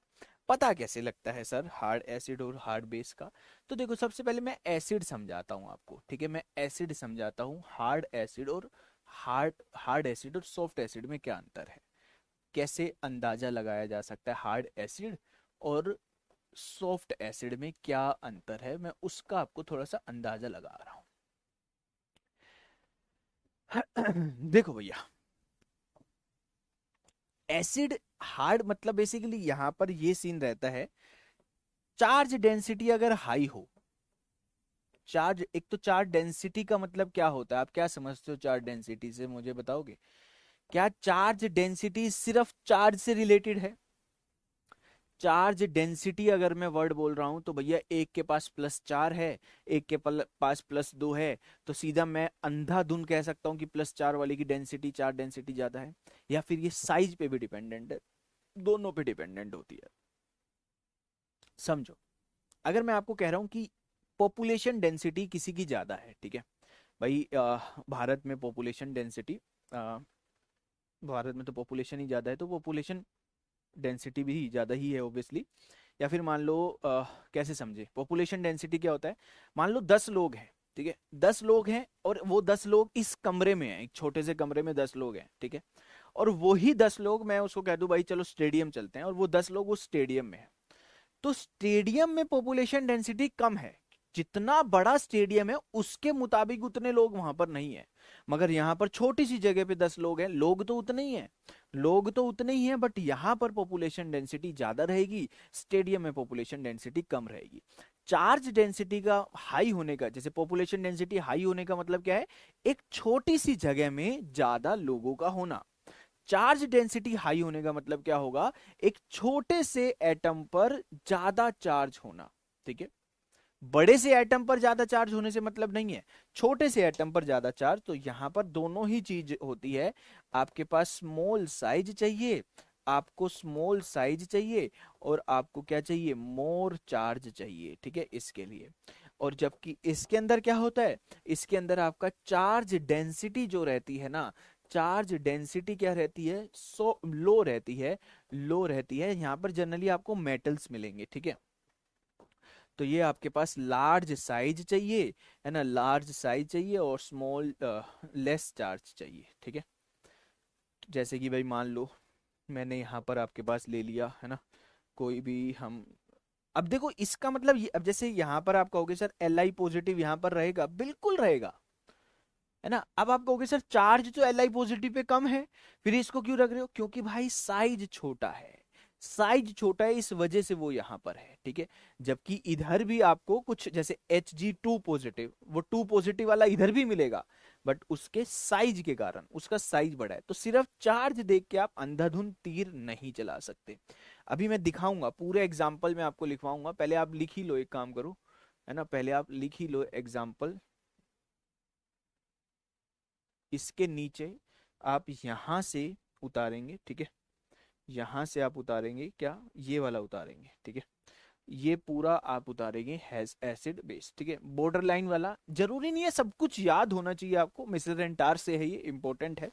पता कैसे लगता है सर हार्ड एसिड और हार्ड बेस का? तो देखो सबसे पहले मैं एसिड समझाता हूँ आपको, ठीक है, मैं एसिड समझाता हूँ, हार्ड एसिड और हार्ड हार्ड एसिड और सॉफ्ट एसिड में क्या अंतर है, कैसे अंदाजा लगाया जा सकता है हार्ड एसिड और सॉफ्ट एसिड में क्या अंतर है, मैं उसका आपको थोड़ा सा अंदाजा लगा रहा हूँ। देखो भैया, एसिड हार्ड मतलब बेसिकली यहां पर ये सीन रहता है, चार्ज डेंसिटी अगर हाई हो, चार्ज, एक तो चार्ज डेंसिटी का मतलब क्या होता है, आप क्या समझते हो चार्ज डेंसिटी से, मुझे बताओगे? क्या चार्ज डेंसिटी सिर्फ चार्ज से रिलेटेड है? चार्ज डेंसिटी अगर मैं वर्ड बोल रहा हूं तो भैया एक के पास +4 है, एक के पास +2 है, तो सीधा मैं अंधाधुन कह सकता हूं कि +4 वाले की डेंसिटी, चार्ज डेंसिटी ज्यादा है। या फिर ये साइज पे भी डिपेंडेंट है, दोनों पे डिपेंडेंट होती है। समझो, अगर मैं आपको कह रहा हूं कि पॉपुलेशन डेंसिटी किसी की ज्यादा है, ठीक है भाई, भारत में पॉपुलेशन डेंसिटी, भारत में तो पॉपुलेशन ही ज्यादा है, तो पॉपुलेशन डेंसिटी भी ज्यादा ही है ऑब्वियसली। या फिर मान लो कैसे समझे पॉपुलेशन डेंसिटी क्या होता है, मान लो 10 लोग हैं, ठीक है, 10 लोग हैं और वो 10 लोग इस कमरे में हैं, एक छोटे से कमरे में 10 लोग हैं, ठीक है। और वही 10 लोग मैं उसको कह दूं भाई चलो स्टेडियम चलते हैं, और वो 10 लोग उस स्टेडियम में हैं। तो स्टेडियम में पॉपुलेशन डेंसिटी कम है, जितना बड़ा स्टेडियम है उसके मुताबिक उतने लोग वहां पर नहीं है। मगर यहाँ पर छोटी सी जगह पे 10 लोग हैं, लोग तो उतने ही हैं, लोग तो उतने ही हैं, बट यहाँ पर पॉपुलेशन डेंसिटी ज्यादा रहेगी, स्टेडियम में पॉपुलेशन डेंसिटी कम रहेगी। चार्ज डेंसिटी का हाई होने का, जैसे पॉपुलेशन डेंसिटी हाई होने का मतलब क्या है, एक छोटी सी जगह में ज्यादा लोगों का होना। चार्ज डेंसिटी हाई होने का मतलब क्या होगा, एक छोटे से एटम पर ज्यादा चार्ज होना, ठीक है। बड़े से एटम पर ज्यादा चार्ज होने से मतलब नहीं है, छोटे से एटम पर ज्यादा चार्ज, तो यहां पर दोनों ही चीज होती है। आपके पास स्मॉल साइज चाहिए, आपको स्मॉल साइज चाहिए, और आपको क्या चाहिए, मोर चार्ज चाहिए, ठीक है, इसके लिए। और जबकि इसके अंदर क्या होता है, इसके अंदर आपका चार्ज डेंसिटी जो रहती है ना, चार्ज डेंसिटी क्या रहती है, सो लो रहती है, लो रहती है। यहाँ पर जनरली आपको मेटल्स मिलेंगे, ठीक है। तो ये आपके पास लार्ज साइज चाहिए, है ना, लार्ज साइज चाहिए और स्मॉल लेस चार्ज चाहिए, ठीक है। जैसे कि भाई मान लो मैंने यहाँ पर आपके पास ले लिया, है ना, कोई भी हम, अब देखो इसका मतलब अब जैसे यहाँ पर आप कहोगे सर Li पॉजिटिव यहाँ पर रहेगा, बिल्कुल रहेगा, है ना। अब आप कहोगे सर चार्ज तो Li पॉजिटिव पे कम है, फिर इसको क्यों रख रहे हो, क्योंकि भाई साइज छोटा है, साइज छोटा है इस वजह से वो यहां पर है, ठीक है। जबकि इधर भी आपको कुछ जैसे Hg2 पॉजिटिव, वो 2 पॉजिटिव वाला इधर भी मिलेगा, बट उसके साइज के कारण, उसका साइज बड़ा है। तो सिर्फ चार्ज देख के आप अंधाधुंध तीर नहीं चला सकते। अभी मैं दिखाऊंगा पूरे एग्जाम्पल में आपको लिखवाऊंगा, पहले आप लिख ही लो, एक काम करो, है ना, पहले आप लिख ही लो एग्जाम्पल। इसके नीचे आप यहां से उतारेंगे, ठीक है, यहां से आप उतारेंगे क्या, ये वाला उतारेंगे, ठीक है। ये पूरा आप उतारेंगे हैज एसिड बेस, ठीक है। बॉर्डर लाइन वाला जरूरी नहीं है सब कुछ याद होना चाहिए आपको, मिस्टर एंटार से है, ये इंपॉर्टेंट है,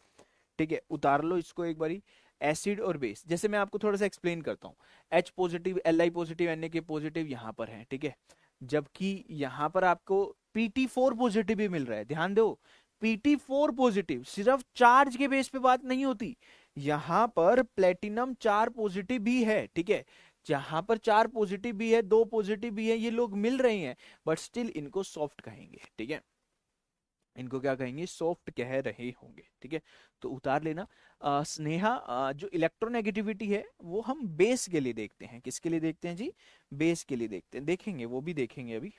ठीक है। उतार लो इसको एक बारी, एसिड और बेस, जैसे मैं आपको थोड़ा सा एक्सप्लेन करता हूँ। H positive, L I positive, N A K positive यहाँ पर है, ठीक है। जबकि यहाँ पर आपको PT4 पॉजिटिव भी मिल रहा है, ध्यान दो। PT4 पॉजिटिव, सिर्फ चार्ज के बेस पे बात नहीं होती, यहाँ पर प्लेटिनम 4 पॉजिटिव भी है, ठीक है। जहां पर 4 पॉजिटिव भी है, 2 पॉजिटिव भी है, ये लोग मिल रहे हैं, बट स्टिल इनको सॉफ्ट कहेंगे, ठीक है। इनको क्या कहेंगे, सॉफ्ट कह रहे होंगे, ठीक है। तो उतार लेना। स्नेहा, जो इलेक्ट्रोनेगेटिविटी है वो हम बेस के लिए देखते हैं, किसके लिए देखते हैं जी, बेस के लिए देखते हैं, देखेंगे वो भी देखेंगे अभी।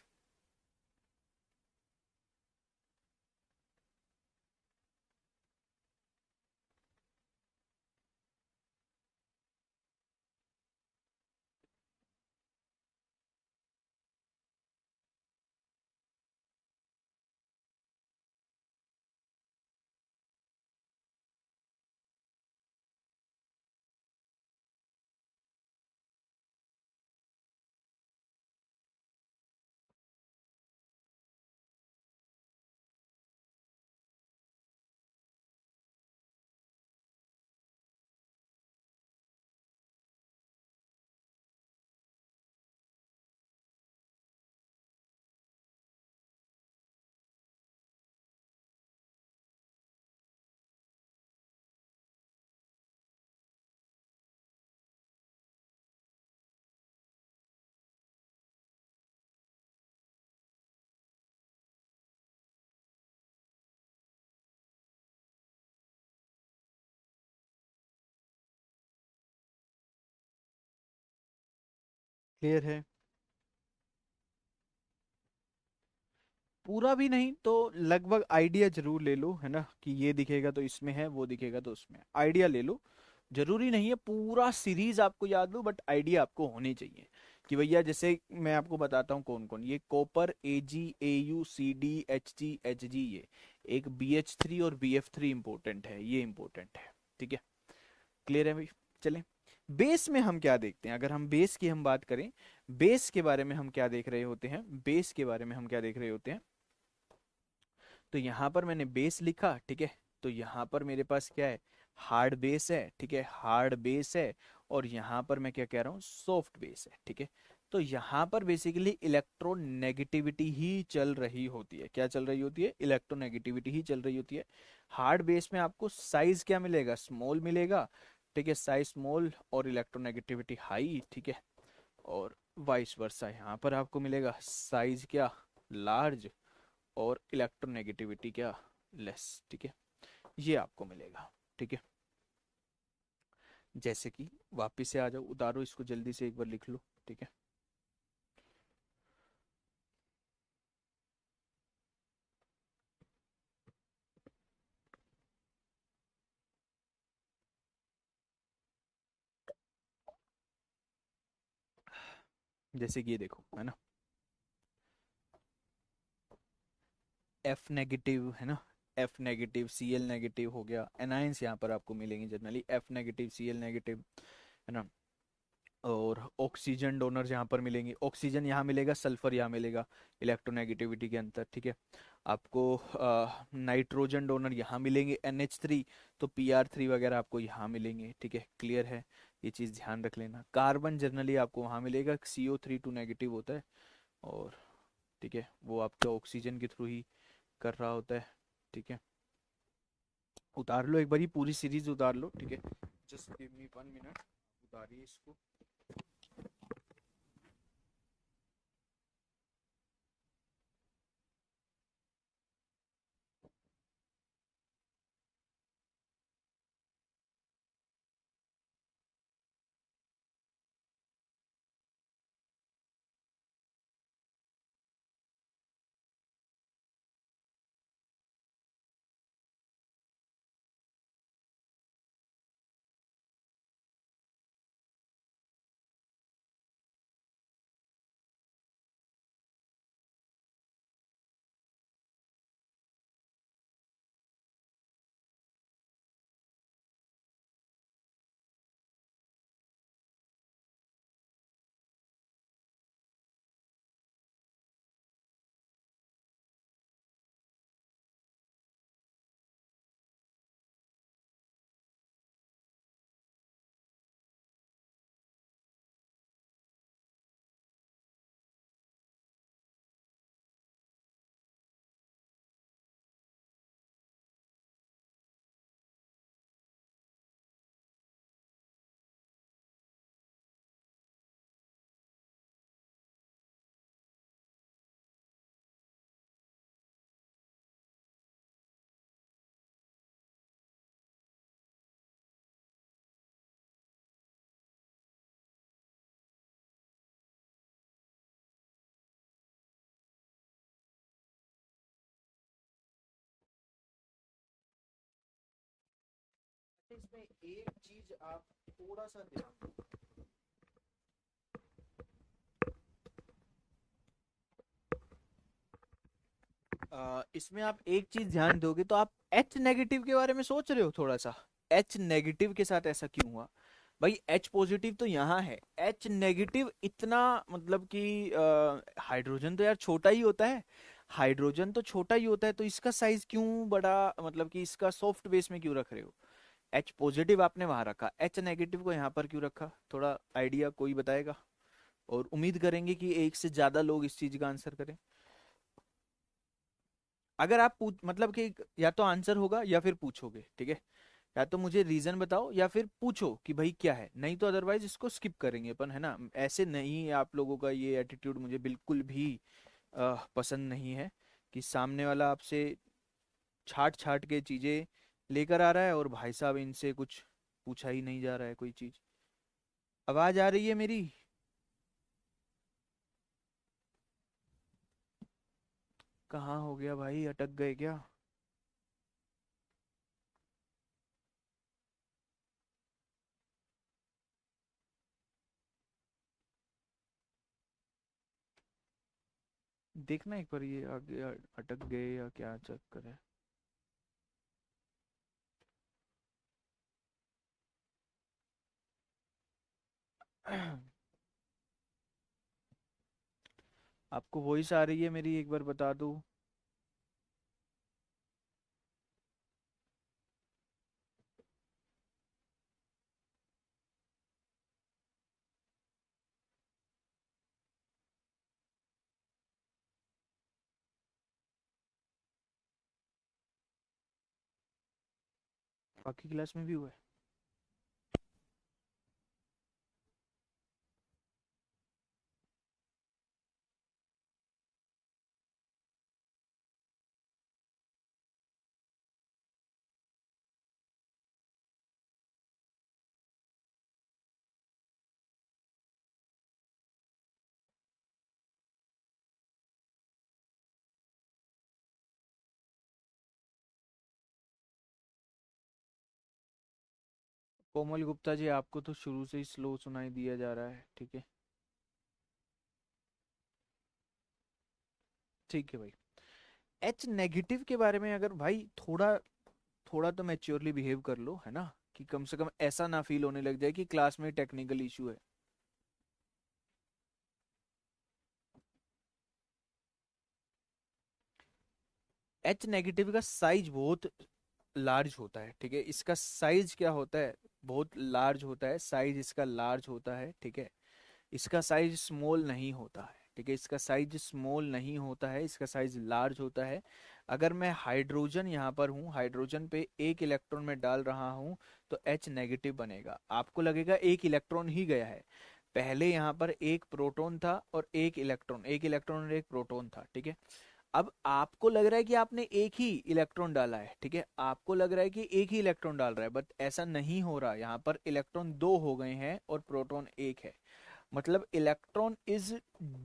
क्लियर है। पूरा भी नहीं तो लगभग आइडिया जरूर ले लो, है ना, कि ये दिखेगा तो इसमें है, वो दिखेगा तो उसमें, आइडिया ले लो। जरूरी नहीं है पूरा सीरीज आपको याद लो, बट आइडिया आपको होनी चाहिए कि भैया, जैसे मैं आपको बताता हूँ कौन कौन, ये कॉपर, AgAuCdHgHg, ये एक BH3 और BF3 इंपॉर्टेंट है, ये इंपॉर्टेंट है, ठीक है। क्लियर है भाई। चलें, बेस में हम क्या देखते हैं, अगर हम बेस की हम बात करें, बेस के बारे में हम क्या देख रहे होते हैं, बेस के बारे में हम क्या देख रहे होते हैं। तो यहाँ पर मैंने बेस लिखा, ठीक है। तो यहाँ पर मेरे पास क्या है, हार्ड बेस है, ठीक है, हार्ड बेस है। और यहाँ पर मैं क्या कह रहा हूँ, सॉफ्ट बेस है, ठीक है। तो यहाँ पर बेसिकली इलेक्ट्रोनेगेटिविटी ही चल रही होती है, क्या चल रही होती है, इलेक्ट्रोनेगेटिविटी ही चल रही होती है। हार्ड बेस में आपको साइज क्या मिलेगा, स्मॉल मिलेगा, ठीक है, साइज स्मॉल और इलेक्ट्रोनेगेटिविटी हाई, ठीक है। और वाइस वर्सा यहाँ पर आपको मिलेगा साइज क्या, लार्ज, और इलेक्ट्रोनेगेटिविटी क्या, लेस, ठीक है। ये आपको मिलेगा, ठीक है। जैसे कि वापिस से आ जाओ, उतारो इसको जल्दी से एक बार लिख लो, ठीक है। जैसे कि ये देखो, है ना, एफ नेगेटिव, है ना, एफ नेगेटिव, Cl नेगेटिव हो गया, एनाइंस यहाँ पर आपको मिलेंगे generally, F negative, Cl negative, है ना। और ऑक्सीजन डोनर यहाँ पर मिलेंगे, ऑक्सीजन यहाँ मिलेगा, सल्फर यहाँ मिलेगा, इलेक्ट्रोनेगेटिविटी के अंतर, ठीक है। आपको नाइट्रोजन डोनर यहाँ मिलेंगे, NH3, तो PR3 वगैरह आपको यहाँ मिलेंगे, ठीक है। क्लियर है, ये चीज़ ध्यान रख लेना। कार्बन जनरली आपको वहाँ मिलेगा, CO3 2 नेगेटिव होता है, और ठीक है, वो आपका ऑक्सीजन के थ्रू ही कर रहा होता है, ठीक है। उतार लो एक बार, पूरी सीरीज उतार लो, ठीक है। जस्ट गिव मी 1 मिनट, उतारिए इसको। इसमें एक चीज आप थोड़ा सा ध्यान दो। इसमें आप एक चीज ध्यान दोगे तो आप एच नेगेटिव के बारे में सोच रहे हो थोड़ा सा। एच नेगेटिव के साथ ऐसा क्यों हुआ? भाई एच पॉजिटिव तो यहाँ है, एच नेगेटिव इतना मतलब कि हाइड्रोजन तो यार छोटा ही होता है। हाइड्रोजन तो छोटा ही होता है, तो इसका साइज क्यों बड़ा, मतलब कि इसका सॉफ्ट बेस में क्यों रख रहे हो? एच पॉजिटिव आपने वहां रखा, एच नेगेटिव को यहाँ पर क्यों रखा? थोड़ा आइडिया कोई बताएगा? और उम्मीद करेंगे कि एक से ज्यादा लोग इस चीज का आंसर करें। अगर आप पूछ मतलब कि या तो आंसर होगा या फिर पूछोगे, ठीक है? या तो मुझे रीजन बताओ या फिर पूछो कि भाई क्या है, नहीं तो अदरवाइज इसको स्किप करेंगे अपन, है ना? ऐसे नहीं, आप लोगों का ये एटीट्यूड मुझे बिल्कुल भी पसंद नहीं है कि सामने वाला आपसे छाट छाट के चीजें लेकर आ रहा है और भाई साहब इनसे कुछ पूछा ही नहीं जा रहा है कोई चीज। आवाज आ रही है मेरी? कहाँ हो गया भाई, अटक गए क्या? देखना एक बार ये आगे अटक गए या क्या चक्कर है? आपको वॉइस आ रही है मेरी, एक बार बता दो। बाकी क्लास में भी हुआ है? कोमल गुप्ता जी, आपको तो शुरू से ही स्लो सुनाई दिया जा रहा है, ठीक है? ठीक है भाई। एच नेगेटिव के बारे में अगर भाई थोड़ा थोड़ा तो मैच्योरली बिहेव कर लो, है ना? कि कम से कम ऐसा ना फील होने लग जाए कि क्लास में टेक्निकल इशू है। एच नेगेटिव का साइज बहुत लार्ज होता है, ठीक है? इसका साइज क्या होता है? बहुत लार्ज होता है, साइज इसका लार्ज होता है, ठीक है? इसका साइज स्मॉल नहीं होता है, ठीक है? इसका साइज स्मॉल नहीं होता है, इसका साइज लार्ज होता है। अगर मैं हाइड्रोजन यहाँ पर हूँ, हाइड्रोजन पे एक इलेक्ट्रॉन में डाल रहा हूँ, तो एच नेगेटिव बनेगा। आपको लगेगा एक इलेक्ट्रॉन ही गया है, पहले यहाँ पर एक प्रोटॉन था और एक इलेक्ट्रॉन, एक इलेक्ट्रॉन और एक प्रोटॉन था, ठीक है? अब आपको लग रहा है कि आपने एक ही इलेक्ट्रॉन डाला है, ठीक है? आपको लग रहा है कि एक ही इलेक्ट्रॉन डाल रहा है, बट ऐसा नहीं हो रहा। यहाँ पर इलेक्ट्रॉन दो हो गए हैं और प्रोटॉन एक है। मतलब electron is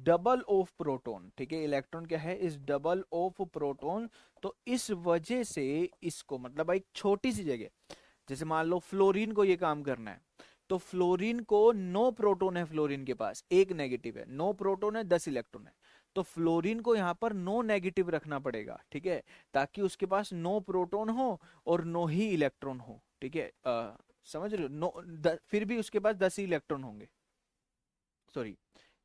double of proton, ठीक है? इलेक्ट्रॉन क्या है? Is double of proton. तो इस वजह से इसको मतलब एक छोटी सी जगह, जैसे मान लो फ्लोरीन को ये काम करना है, तो फ्लोरीन को नो प्रोटॉन है, फ्लोरीन के पास एक नेगेटिव है, नो प्रोटॉन है, 10 इलेक्ट्रॉन है। तो फ्लोरीन को यहाँ पर नो नेगेटिव रखना पड़ेगा, ठीक है? ताकि उसके पास नो प्रोटॉन हो और नो ही इलेक्ट्रॉन हो, ठीक है? समझ रहे हो? फिर भी उसके पास 10 ही इलेक्ट्रॉन होंगे, sorry,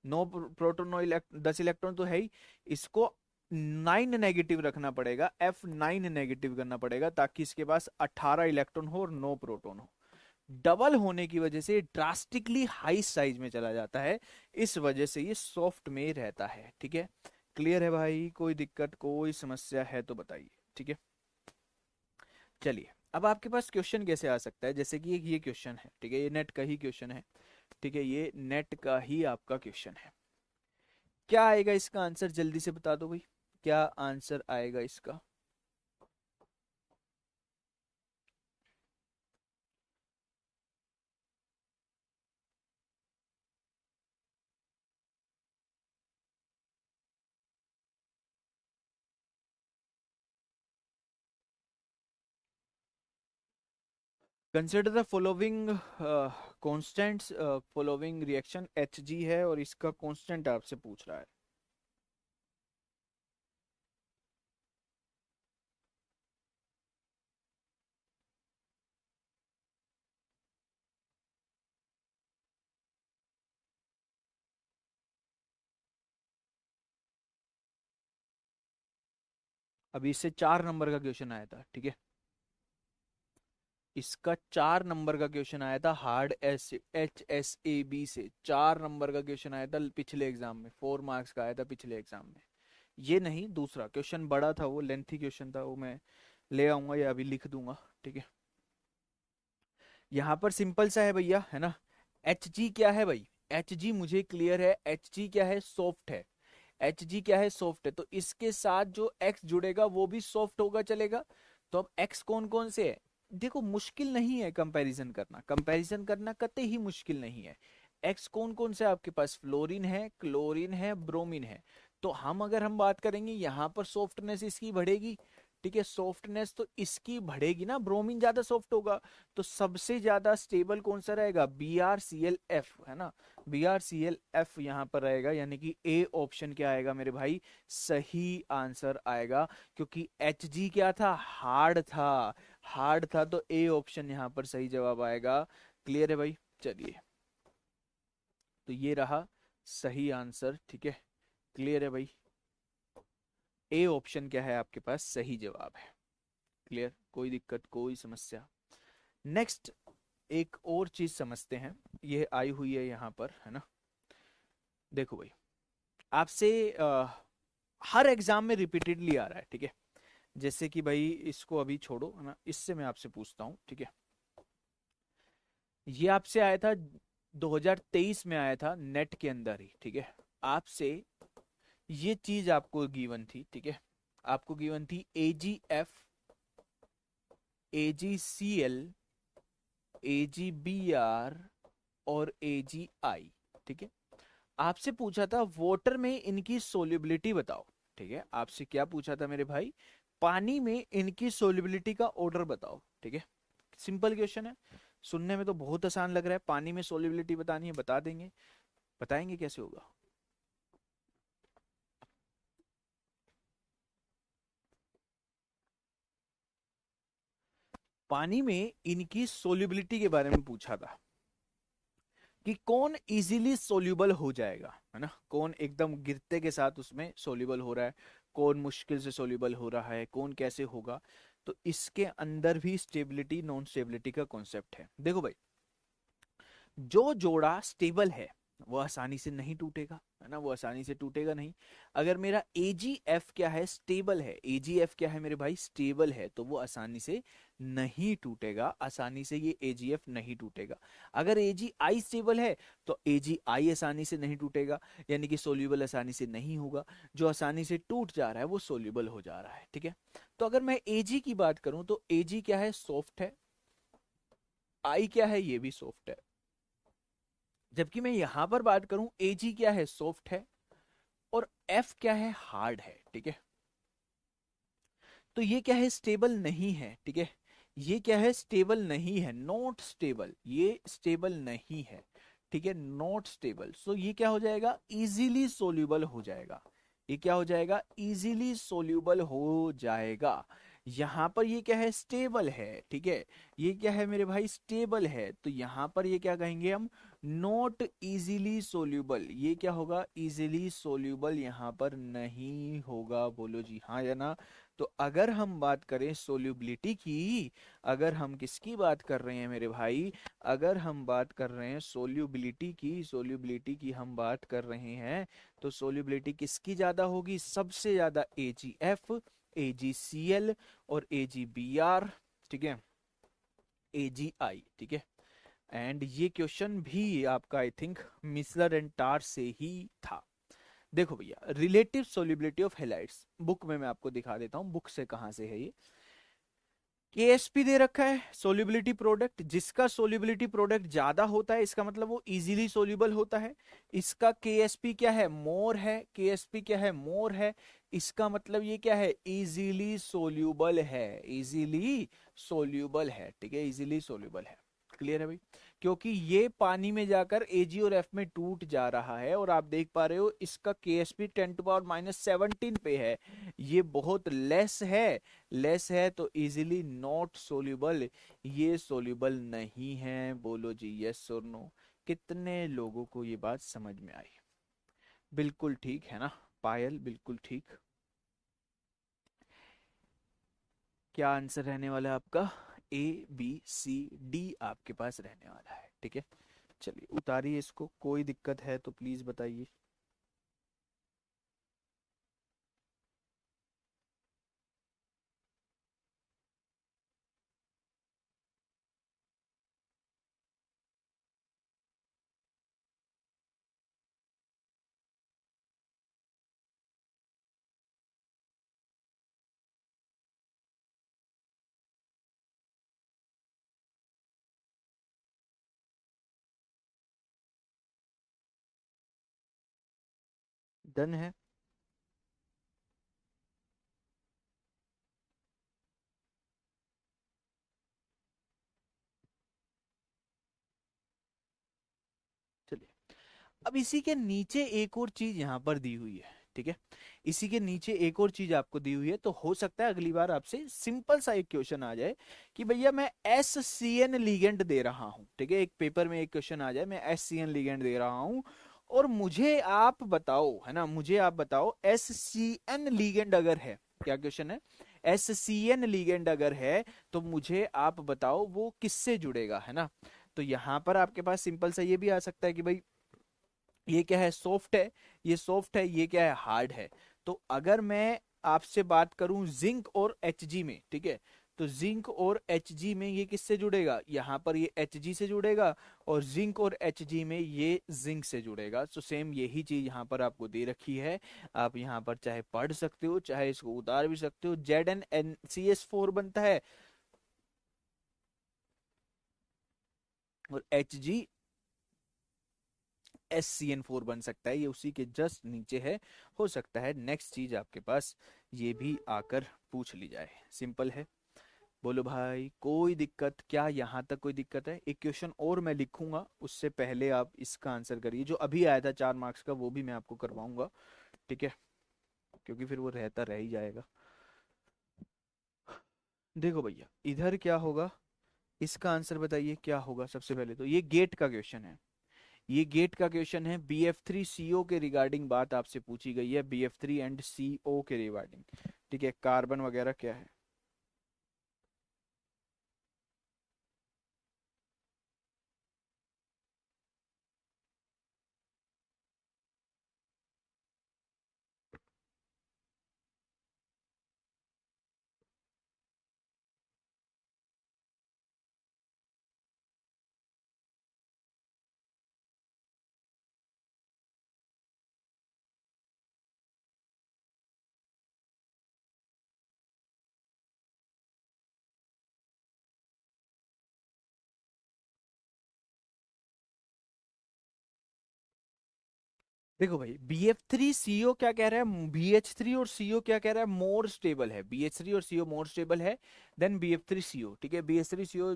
no proton no 10 electron तो है ही। इसको 9 नेगेटिव रखना पड़ेगा, F9 नेगेटिव करना पड़ेगा, ताकि इसके पास 18 इलेक्ट्रॉन हो और नो प्रोटॉन हो। डबल होने की वजह से ड्रास्टिकली हाई साइज में चला जाता है, इस वजह से ये सॉफ्ट में रहता है, ठीक है? क्लियर है भाई? कोई दिक्कत कोई समस्या है तो बताइए, ठीक है? चलिए, अब आपके पास क्वेश्चन कैसे आ सकता है, जैसे कि ये क्वेश्चन है, ठीक है? ये नेट का ही क्वेश्चन है, ठीक है? ये नेट का ही आपका क्वेश्चन है। क्या आएगा इसका आंसर, जल्दी से बता दो भाई, क्या आंसर आएगा इसका? Consider the following constants, following reaction H G है और इसका कांस्टेंट आपसे पूछ रहा है। अभी इससे 4 नंबर का क्वेश्चन आया था, ठीक है। इसका 4 नंबर का क्वेश्चन आया था hard S H S A B से, 4 नंबर का क्वेश्चन आया था पिछले एग्जाम में, 4 मार्क्स का आया था पिछले एग्जाम में। ये नहीं, दूसरा क्वेश्चन बड़ा था, वो लेंथी क्वेश्चन था, वो मैं ले आऊंगा या अभी लिख दूंगा, ठीक है। यहाँ पर सिंपल सा है भैया, है ना। एच जी क्या है भाई, एच जी मुझे क्लियर है, एच जी क्या है, सॉफ्ट है। एच जी क्या है, सॉफ्ट है, तो इसके साथ जो एक्स जुड़ेगा वो भी सॉफ्ट होगा, चलेगा। तो अब एक्स कौन कौन से है, देखो मुश्किल नहीं है कंपैरिजन करना, कंपैरिजन करना कतई ही मुश्किल नहीं है। एक्स कौन कौन से आपके पास, फ्लोरीन है, क्लोरीन है, ब्रोमीन है। तो हम अगर हम बात करेंगे यहाँ पर सॉफ्टनेस इसकी बढ़ेगी, ठीक है, सॉफ्टनेस तो इसकी बढ़ेगी ना, ब्रोमीन ज्यादा सॉफ्ट होगा। तो सबसे ज्यादा स्टेबल कौन सा रहेगा, B R C L F, है ना। B R C L F यहाँ पर रहेगा, यानी कि ए ऑप्शन क्या आएगा मेरे भाई, सही आंसर आएगा। क्योंकि एच जी क्या था, हार्ड था, हार्ड था, तो ए ऑप्शन यहाँ पर सही जवाब आएगा। क्लियर है भाई, चलिए, तो ये रहा सही आंसर, ठीक है। क्लियर है भाई, ए ऑप्शन क्या है आपके पास, सही जवाब है। क्लियर, कोई दिक्कत कोई समस्या। नेक्स्ट, एक और चीज समझते हैं, ये आई हुई है यहाँ पर, है ना। देखो भाई, आपसे हर एग्जाम में रिपीटेडली आ रहा है, ठीक है। जैसे कि भाई इसको अभी छोड़ो, है ना, इससे मैं आपसे पूछता हूँ, ठीक है। ये आपसे आया था 2023 में, आया था नेट के अंदर ही, ठीक है। आपसे ये चीज आपको गिवन थी, ठीक है। आपको गिवन थी A G F, A G C L, A G B R और ए जी आई, ठीक है। आपसे पूछा था वाटर में इनकी सोल्युबिलिटी बताओ, ठीक है। आपसे क्या पूछा था मेरे भाई, पानी में इनकी सोल्युबिलिटी का ऑर्डर बताओ, ठीक है। सिंपल क्वेश्चन है, सुनने में तो बहुत आसान लग रहा है, पानी में सोल्युबिलिटी बतानी है, बता देंगे, बताएंगे कैसे होगा। पानी में इनकी सोल्युबिलिटी के बारे में पूछा था कि कौन इजीली सोल्यूबल हो जाएगा, है ना, कौन एकदम गिरते के साथ उसमें सोल्यूबल हो रहा है, कौन मुश्किल से सोल्यूबल हो रहा है, कौन कैसे होगा। तो इसके अंदर भी स्टेबिलिटी नॉन स्टेबिलिटी का कॉन्सेप्ट है। देखो भाई, जो जोड़ा स्टेबल है वो आसानी से नहीं टूटेगा, है ना, वो आसानी से टूटेगा नहीं। अगर मेरा AgF क्या है, स्टेबल है, AgF क्या है मेरे भाई, स्टेबल है, तो वो आसानी से नहीं टूटेगा, आसानी से ये AgF नहीं टूटेगा। अगर AgI स्टेबल है तो AgI आसानी से नहीं टूटेगा, यानी कि सोल्यूबल आसानी से नहीं होगा। जो आसानी से टूट जा रहा है वो सोल्यूबल हो जा रहा है, ठीक है। तो अगर मैं Ag की बात करूं तो Ag क्या है, सॉफ्ट है, I क्या है, ये भी सॉफ्ट है। जबकि मैं यहां पर बात करूं, Ag क्या है, सॉफ्ट है, और F क्या है, हार्ड है, ठीक है। तो ये क्या है, स्टेबल नहीं है, ठीक है। ये क्या है, स्टेबल नहीं है, नॉट स्टेबल, ये स्टेबल नहीं है, ठीक है, नॉट स्टेबल। सो ये क्या हो जाएगा, इजीली सोल्यूबल हो जाएगा। ये क्या हो जाएगा, इजीली सोल्यूबल हो जाएगा। यहां पर ये क्या है, स्टेबल है, ठीक है। ये क्या है मेरे भाई, स्टेबल है, तो यहां पर ये क्या कहेंगे हम, नॉट इजीली सोल्यूबल। ये क्या होगा, इजीली सोल्यूबल यहां पर नहीं होगा, बोलो जी हाँ या ना। तो अगर हम बात करें सोल्यूबिलिटी की, अगर हम किसकी बात कर रहे हैं मेरे भाई, अगर हम बात कर रहे हैं सोल्यूबिलिटी की, सोल्यूबिलिटी की हम बात कर रहे हैं, तो सोल्यूबिलिटी किसकी ज्यादा होगी, सबसे ज्यादा AgF, AgCl और AgBr, ठीक है, AgI, ठीक है। एंड ये क्वेश्चन भी आपका आई थिंक मिसलर एंड टार से ही था। देखो भैया, relative solubility of halides, book में मैं आपको दिखा देता हूँ, बुक से कहाँ से है ये। केएसपी दे रखा है, सोल्यूबिलिटी प्रोडक्ट, जिसका सोल्यूबिलिटी प्रोडक्ट ज्यादा होता है इसका मतलब वो इजीली सोल्यूबल होता है। इसका केएसपी क्या है, मोर है, केएसपी क्या है, मोर है। इसका मतलब ये क्या है, इजीली सोल्यूबल है, इजीली सोल्यूबल है, ठीक है, इजीली सोल्यूबल है। क्लियर है भाई? क्योंकि ये पानी में जाकर एजी और एफ में टूट जा रहा है, और आप देख पा रहे हो इसका केएसपी 10⁻⁻17 पे है, ये बहुत लेस है। लेस है तो इजीली नॉट सोल्यूबल, ये सोल्यूबल नहीं है। बोलो जी यस और नो। कितने लोगों को ये बात समझ में आई? बिल्कुल ठीक है ना पायल, बिल्कुल ठीक। क्या आंसर रहने वाला है आपका? ए, बी, सी, डी आपके पास रहने वाला है, ठीक है। चलिए उतारिए इसको, कोई दिक्कत है तो प्लीज बताइए। डन है। चलिए, अब इसी के नीचे एक और चीज यहाँ पर दी हुई है, ठीक है। इसी के नीचे एक और चीज आपको दी हुई है, तो हो सकता है अगली बार आपसे सिंपल सा एक क्वेश्चन आ जाए कि भैया मैं एस सी एन लिगेंड दे रहा हूँ, ठीक है। एक पेपर में एक क्वेश्चन आ जाए, मैं एस सी एन लिगेंड दे रहा हूँ, और मुझे आप बताओ, है ना, मुझे आप बताओ एस सी एन लिगेंड अगर है, क्या क्वेश्चन है, एस सी एन लिगेंड अगर है, तो मुझे आप बताओ वो किससे जुड़ेगा, है ना। तो यहां पर आपके पास सिंपल सा ये भी आ सकता है कि भाई ये क्या है, सॉफ्ट है, ये सॉफ्ट है, ये क्या है, हार्ड है। तो अगर मैं आपसे बात करूं जिंक और एच में, ठीक है, तो जिंक और एच में ये किससे जुड़ेगा, यहां पर ये एच से जुड़ेगा, और जिंक और एच में ये जिंक से जुड़ेगा। तो सेम यही चीज यहां पर आपको दे रखी है। आप यहां पर चाहे पढ़ सकते हो, चाहे इसको उतार भी सकते हो। Z N N C S four बनता है, और H G S C N four बन सकता है, ये उसी के जस्ट नीचे है। हो सकता है नेक्स्ट चीज आपके पास ये भी आकर पूछ ली जाए, सिंपल है। बोलो भाई कोई दिक्कत क्या, यहाँ तक कोई दिक्कत है? एक क्वेश्चन और मैं लिखूंगा, उससे पहले आप इसका आंसर करिए, जो अभी आया था 4 मार्क्स का वो भी मैं आपको करवाऊंगा, ठीक है, क्योंकि फिर वो रहता रह ही जाएगा। देखो भैया इधर क्या होगा, इसका आंसर बताइए क्या होगा। सबसे पहले तो ये गेट का क्वेश्चन है, ये गेट का क्वेश्चन है, बी एफ थ्री सी ओ के रिगार्डिंग बात आपसे पूछी गई है, बी एफ थ्री एंड सी ओ के रिगार्डिंग, ठीक है, कार्बन वगैरह क्या है। देखो भाई बी एफ थ्री सी ओ क्या कह रहा है, बी एच थ्री और सी ओ क्या कह रहा है, मोर स्टेबल है, बी एच थ्री और सी ओ मोर स्टेबल है than B F three C O, ठीक है। B H three C O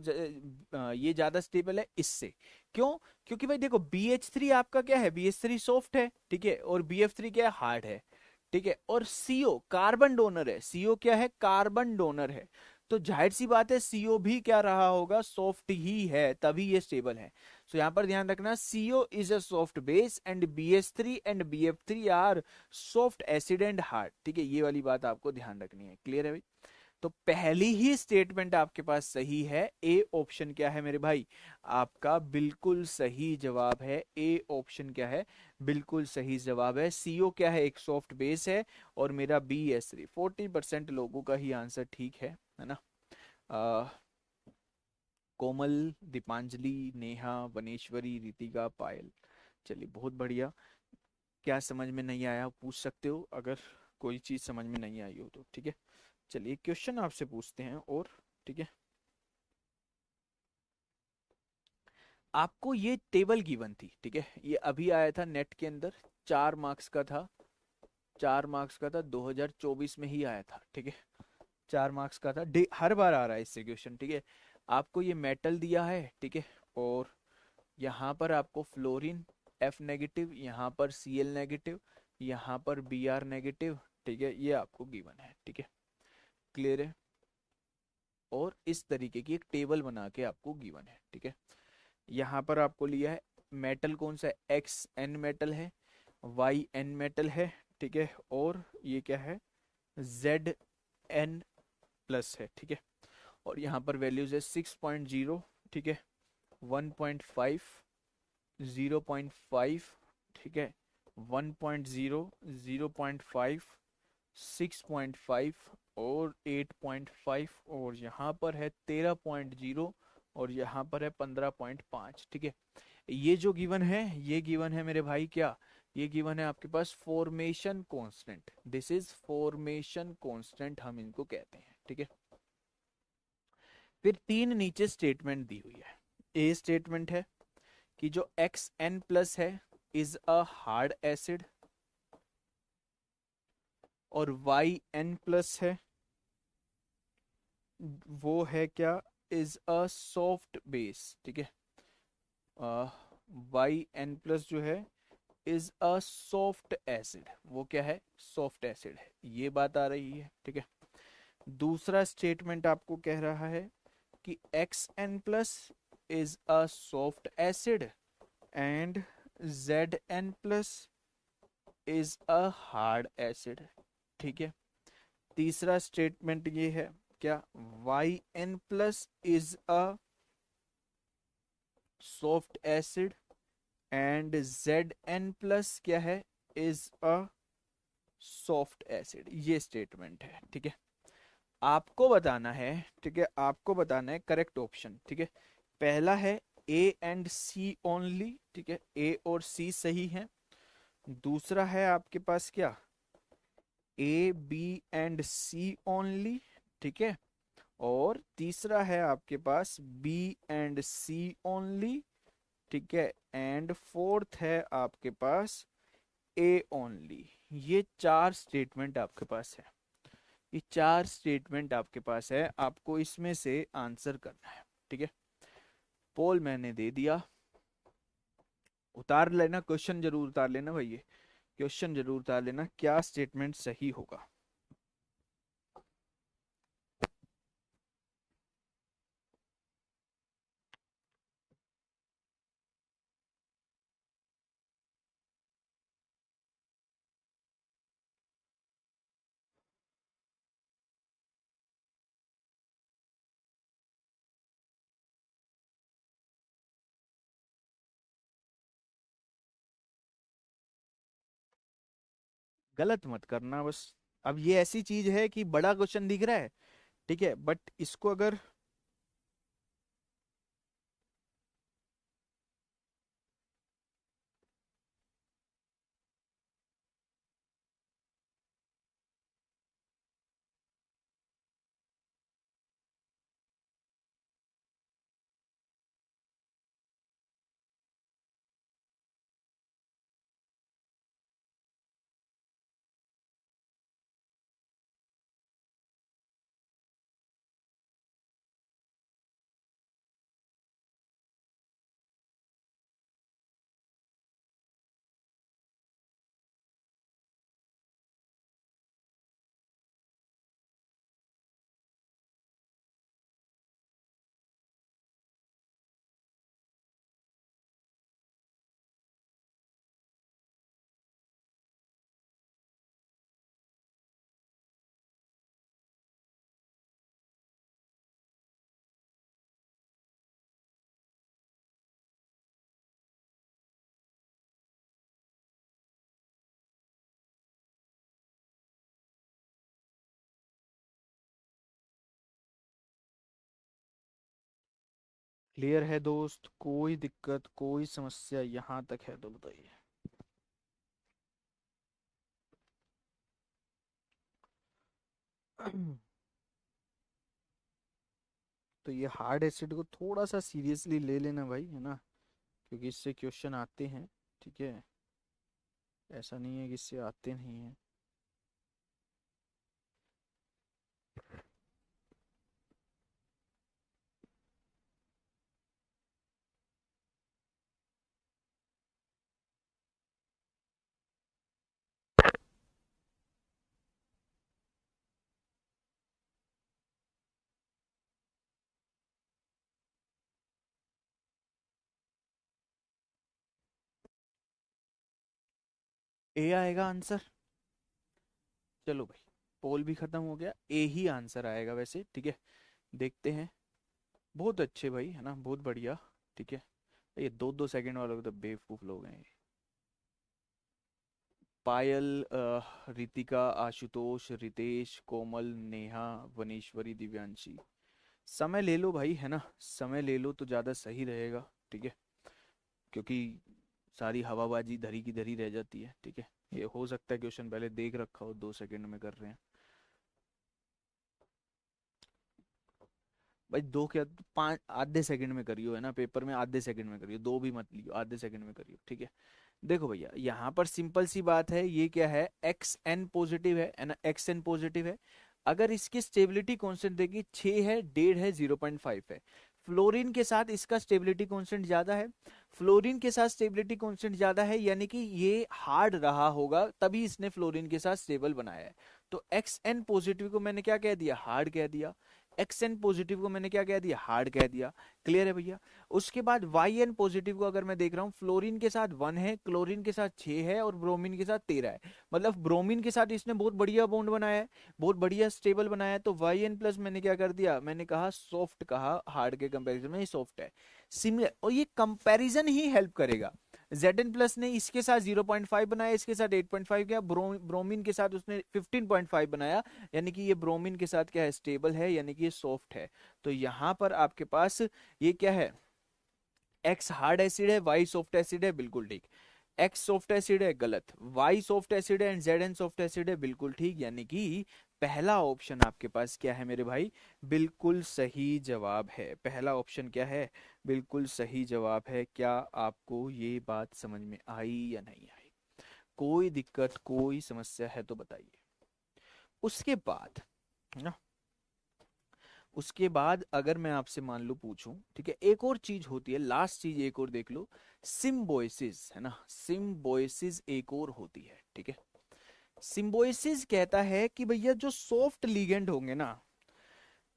ये ज्यादा स्टेबल है इससे। क्यों? क्योंकि भाई देखो बी एच थ्री आपका क्या है, बी एच थ्री सॉफ्ट है, ठीक है, और बी एफ थ्री क्या है, हार्ड है, ठीक है, और सीओ कार्बन डोनर है, सीओ क्या है, कार्बन डोनर है। तो जाहिर सी बात है सीओ भी क्या रहा होगा, सॉफ्ट ही है, तभी ये स्टेबल है। सो यहाँ पर ध्यान रखना, C O is a soft base and B S three and B F three are soft acid and hard, ठीक है, ये वाली बात आपको ध्यान रखनी है। क्लियर है भाई? तो पहली ही स्टेटमेंट आपके पास सही है, ए ऑप्शन क्या है मेरे भाई, आपका बिल्कुल सही जवाब है। ए ऑप्शन क्या है, बिल्कुल सही जवाब है। सीओ क्या है, एक सॉफ्ट बेस है, और मेरा बी एस थ्री, 40% लोगों का ही आंसर ठीक है ना। आ, कोमल, दीपांजलि, नेहा, वनेश्वरी, रितिका, पायल, चलिए बहुत बढ़िया। क्या समझ में नहीं आया पूछ सकते हो, अगर कोई चीज समझ में नहीं आई हो तो, ठीक है। चलिए क्वेश्चन आपसे पूछते हैं और, ठीक है। आपको ये टेबल गिवन थी, ठीक है, ये अभी आया था नेट के अंदर, 4 मार्क्स का था, 4 मार्क्स का था, 2024 में ही आया था, ठीक है। 4 मार्क्स का था, हर बार आ रहा है इससे क्वेश्चन, ठीक है। आपको ये मेटल दिया है, ठीक है, और यहाँ पर आपको फ्लोरीन F नेगेटिव, यहाँ पर Cl नेगेटिव, यहाँ पर Br नेगेटिव, ठीक है, ये आपको गिवन है, ठीक है। क्लियर है। और इस तरीके की एक टेबल बना के आपको गिवन है, ठीक है। यहाँ पर आपको लिया है मेटल कौन सा है, XN मेटल है, YN मेटल है, ठीक है, और ये क्या है, ZN प्लस है, ठीक है। और यहाँ पर वैल्यूज है 6.0, ठीक है, 1.5, 0.5, ठीक है, 1.0, 0.5, 6.5 और 8.5, और यहाँ पर है 13.0, और यहाँ पर है 15.5, ठीक है। ये जो गिवन है, ये गिवन है मेरे भाई क्या, ये गिवन है आपके पास formation constant, this is formation constant हम इनको कहते हैं, ठीक है। फिर 3 नीचे स्टेटमेंट दी हुई है। ए स्टेटमेंट है कि जो XN प्लस है इज अ हार्ड एसिड, और YN प्लस है वो है क्या, इज अ सॉफ्ट बेस, ठीक है। YN प्लस जो है इज अ सॉफ्ट एसिड, वो क्या है, सॉफ्ट एसिड है, ये बात आ रही है, ठीक है। दूसरा स्टेटमेंट आपको कह रहा है कि XN plus is a soft acid and ZN plus is a hard acid, ठीक है। तीसरा स्टेटमेंट ये है क्या, YN plus is a soft acid and ZN plus क्या है, इज अ सॉफ्ट एसिड, ये स्टेटमेंट है, ठीक है। आपको बताना है, ठीक है, आपको बताना है करेक्ट ऑप्शन, ठीक है। पहला है A एंड C ओनली, ठीक है, A और C सही है। दूसरा है आपके पास क्या, A B and C only, ठीक है। और तीसरा है आपके पास B एंड C ओनली, ठीक है। एंड फोर्थ है आपके पास A ओनली। ये 4 स्टेटमेंट आपके पास है, ये 4 स्टेटमेंट आपके पास है, आपको इसमें से आंसर करना है, ठीक है। पोल मैंने दे दिया, उतार लेना, क्वेश्चन जरूर उतार लेना भाई, ये क्वेश्चन जरूर उतार लेना, क्या स्टेटमेंट सही होगा। गलत मत करना बस। अब ये ऐसी चीज है कि बड़ा क्वेश्चन दिख रहा है, ठीक है, बट इसको अगर, क्लियर है दोस्त, कोई दिक्कत कोई समस्या यहाँ तक है तो बताइए। तो ये हार्ड एसिड को थोड़ा सा सीरियसली ले लेना भाई, है ना, क्योंकि इससे क्वेश्चन आते हैं, ठीक है, ऐसा नहीं है कि इससे आते नहीं हैं। ए आएगा आंसर। चलो भाई, पोल भी खत्म हो गया, ए ही आंसर आएगा वैसे, ठीक है। देखते हैं। बहुत अच्छे भाई, है ना, बहुत बढ़िया। ठीक है। ये 2-2 सेकंड वालों तो बेवकूफ लोग हैं ये। पायल, रितिका, आशुतोष, रितेश, कोमल, नेहा, वनीश्वरी, दिव्यांशी। समय ले लो भाई, है ना, समय ले लो तो ज़्यादा सही रहेगा, ठीक है, क्योंकि सारी हवाबाजी धरी की धरी रह जाती है, ठीक है। ये हो सकता है क्वेश्चन पहले देख रखा हो, 2 सेकंड में कर रहे हैं भाई। दो क्या, 5 आधे सेकंड में करियो, है ना, पेपर में आधे सेकंड में करियो, दो भी मत लियो, आधे सेकंड में करियो, ठीक है। देखो भैया, यहाँ पर सिंपल सी बात है, ये क्या है, एक्स एन पॉजिटिव है ना, एक्स एन पॉजिटिव है। अगर इसकी स्टेबिलिटी कांस्टेंट देखिए 6 है, 1.5 है, 0.5 है। फ्लोरीन के साथ इसका स्टेबिलिटी कांस्टेंट ज्यादा है। फ्लोरीन के साथ स्टेबिलिटी कांस्टेंट ज्यादा है, यानी कि ये हार्ड रहा होगा, तभी इसने फ्लोरीन के साथ स्टेबल बनाया है। तो एक्स एन पॉजिटिव को मैंने क्या कह दिया, हार्ड कह दिया। एक्स एन पॉजिटिव को मैंने क्या कह दिया, हार्ड कह दिया। क्लियर है भैया। उसके बाद वाई एन पॉजिटिव को अगर मैं देख रहा हूँ, फ्लोरीन के साथ 1 है, क्लोरीन के साथ 6 है, और ब्रोमीन के साथ 13 है। मतलब ब्रोमीन के साथ इसने बहुत बढ़िया बॉन्ड बनाया है, बहुत बढ़िया स्टेबल बनाया है। तो वाई एन प्लस मैंने क्या कर दिया, मैंने कहा सॉफ्ट, कहा हार्ड के कंपैरिजन में ये सॉफ्ट है। सिमिलर, और ये कंपैरिजन ही हेल्प करेगा। जेड प्लस ने इसके साथ 0.5 बनाया, इसके साथ 8.5 किया, ब्रोमीन के साथ उसने 15.5 बनाया, यानी कि ये ब्रोमीन के साथ क्या है, स्टेबल है, यानी कि ये सॉफ्ट है। तो यहाँ पर आपके पास ये क्या है, एक्स हार्ड एसिड है, वाई सॉफ्ट एसिड है, बिल्कुल ठीक। एक्स सॉफ्ट एसिड है, गलत। वाई सॉफ्ट एसिड है and Z N soft acid है, बिल्कुल ठीक। यानी कि पहला ऑप्शन आपके पास क्या है मेरे भाई, बिल्कुल सही जवाब है। पहला ऑप्शन क्या है, बिल्कुल सही जवाब है। क्या आपको ये बात समझ में आई या नहीं आई? कोई दिक्कत, कोई समस्या है तो बताइए। उसके बाद, है ना, उसके बाद अगर मैं आपसे मान लो पूछूं, ठीक है, एक और चीज होती है, लास्ट चीज एक और देख लो, सिम्बोयसिस, है ना, सिम्बोयसिस एक और होती है, ठीक है। सिम्बोयसिस कहता है कि भैया जो सॉफ्ट लिगेंड होंगे ना,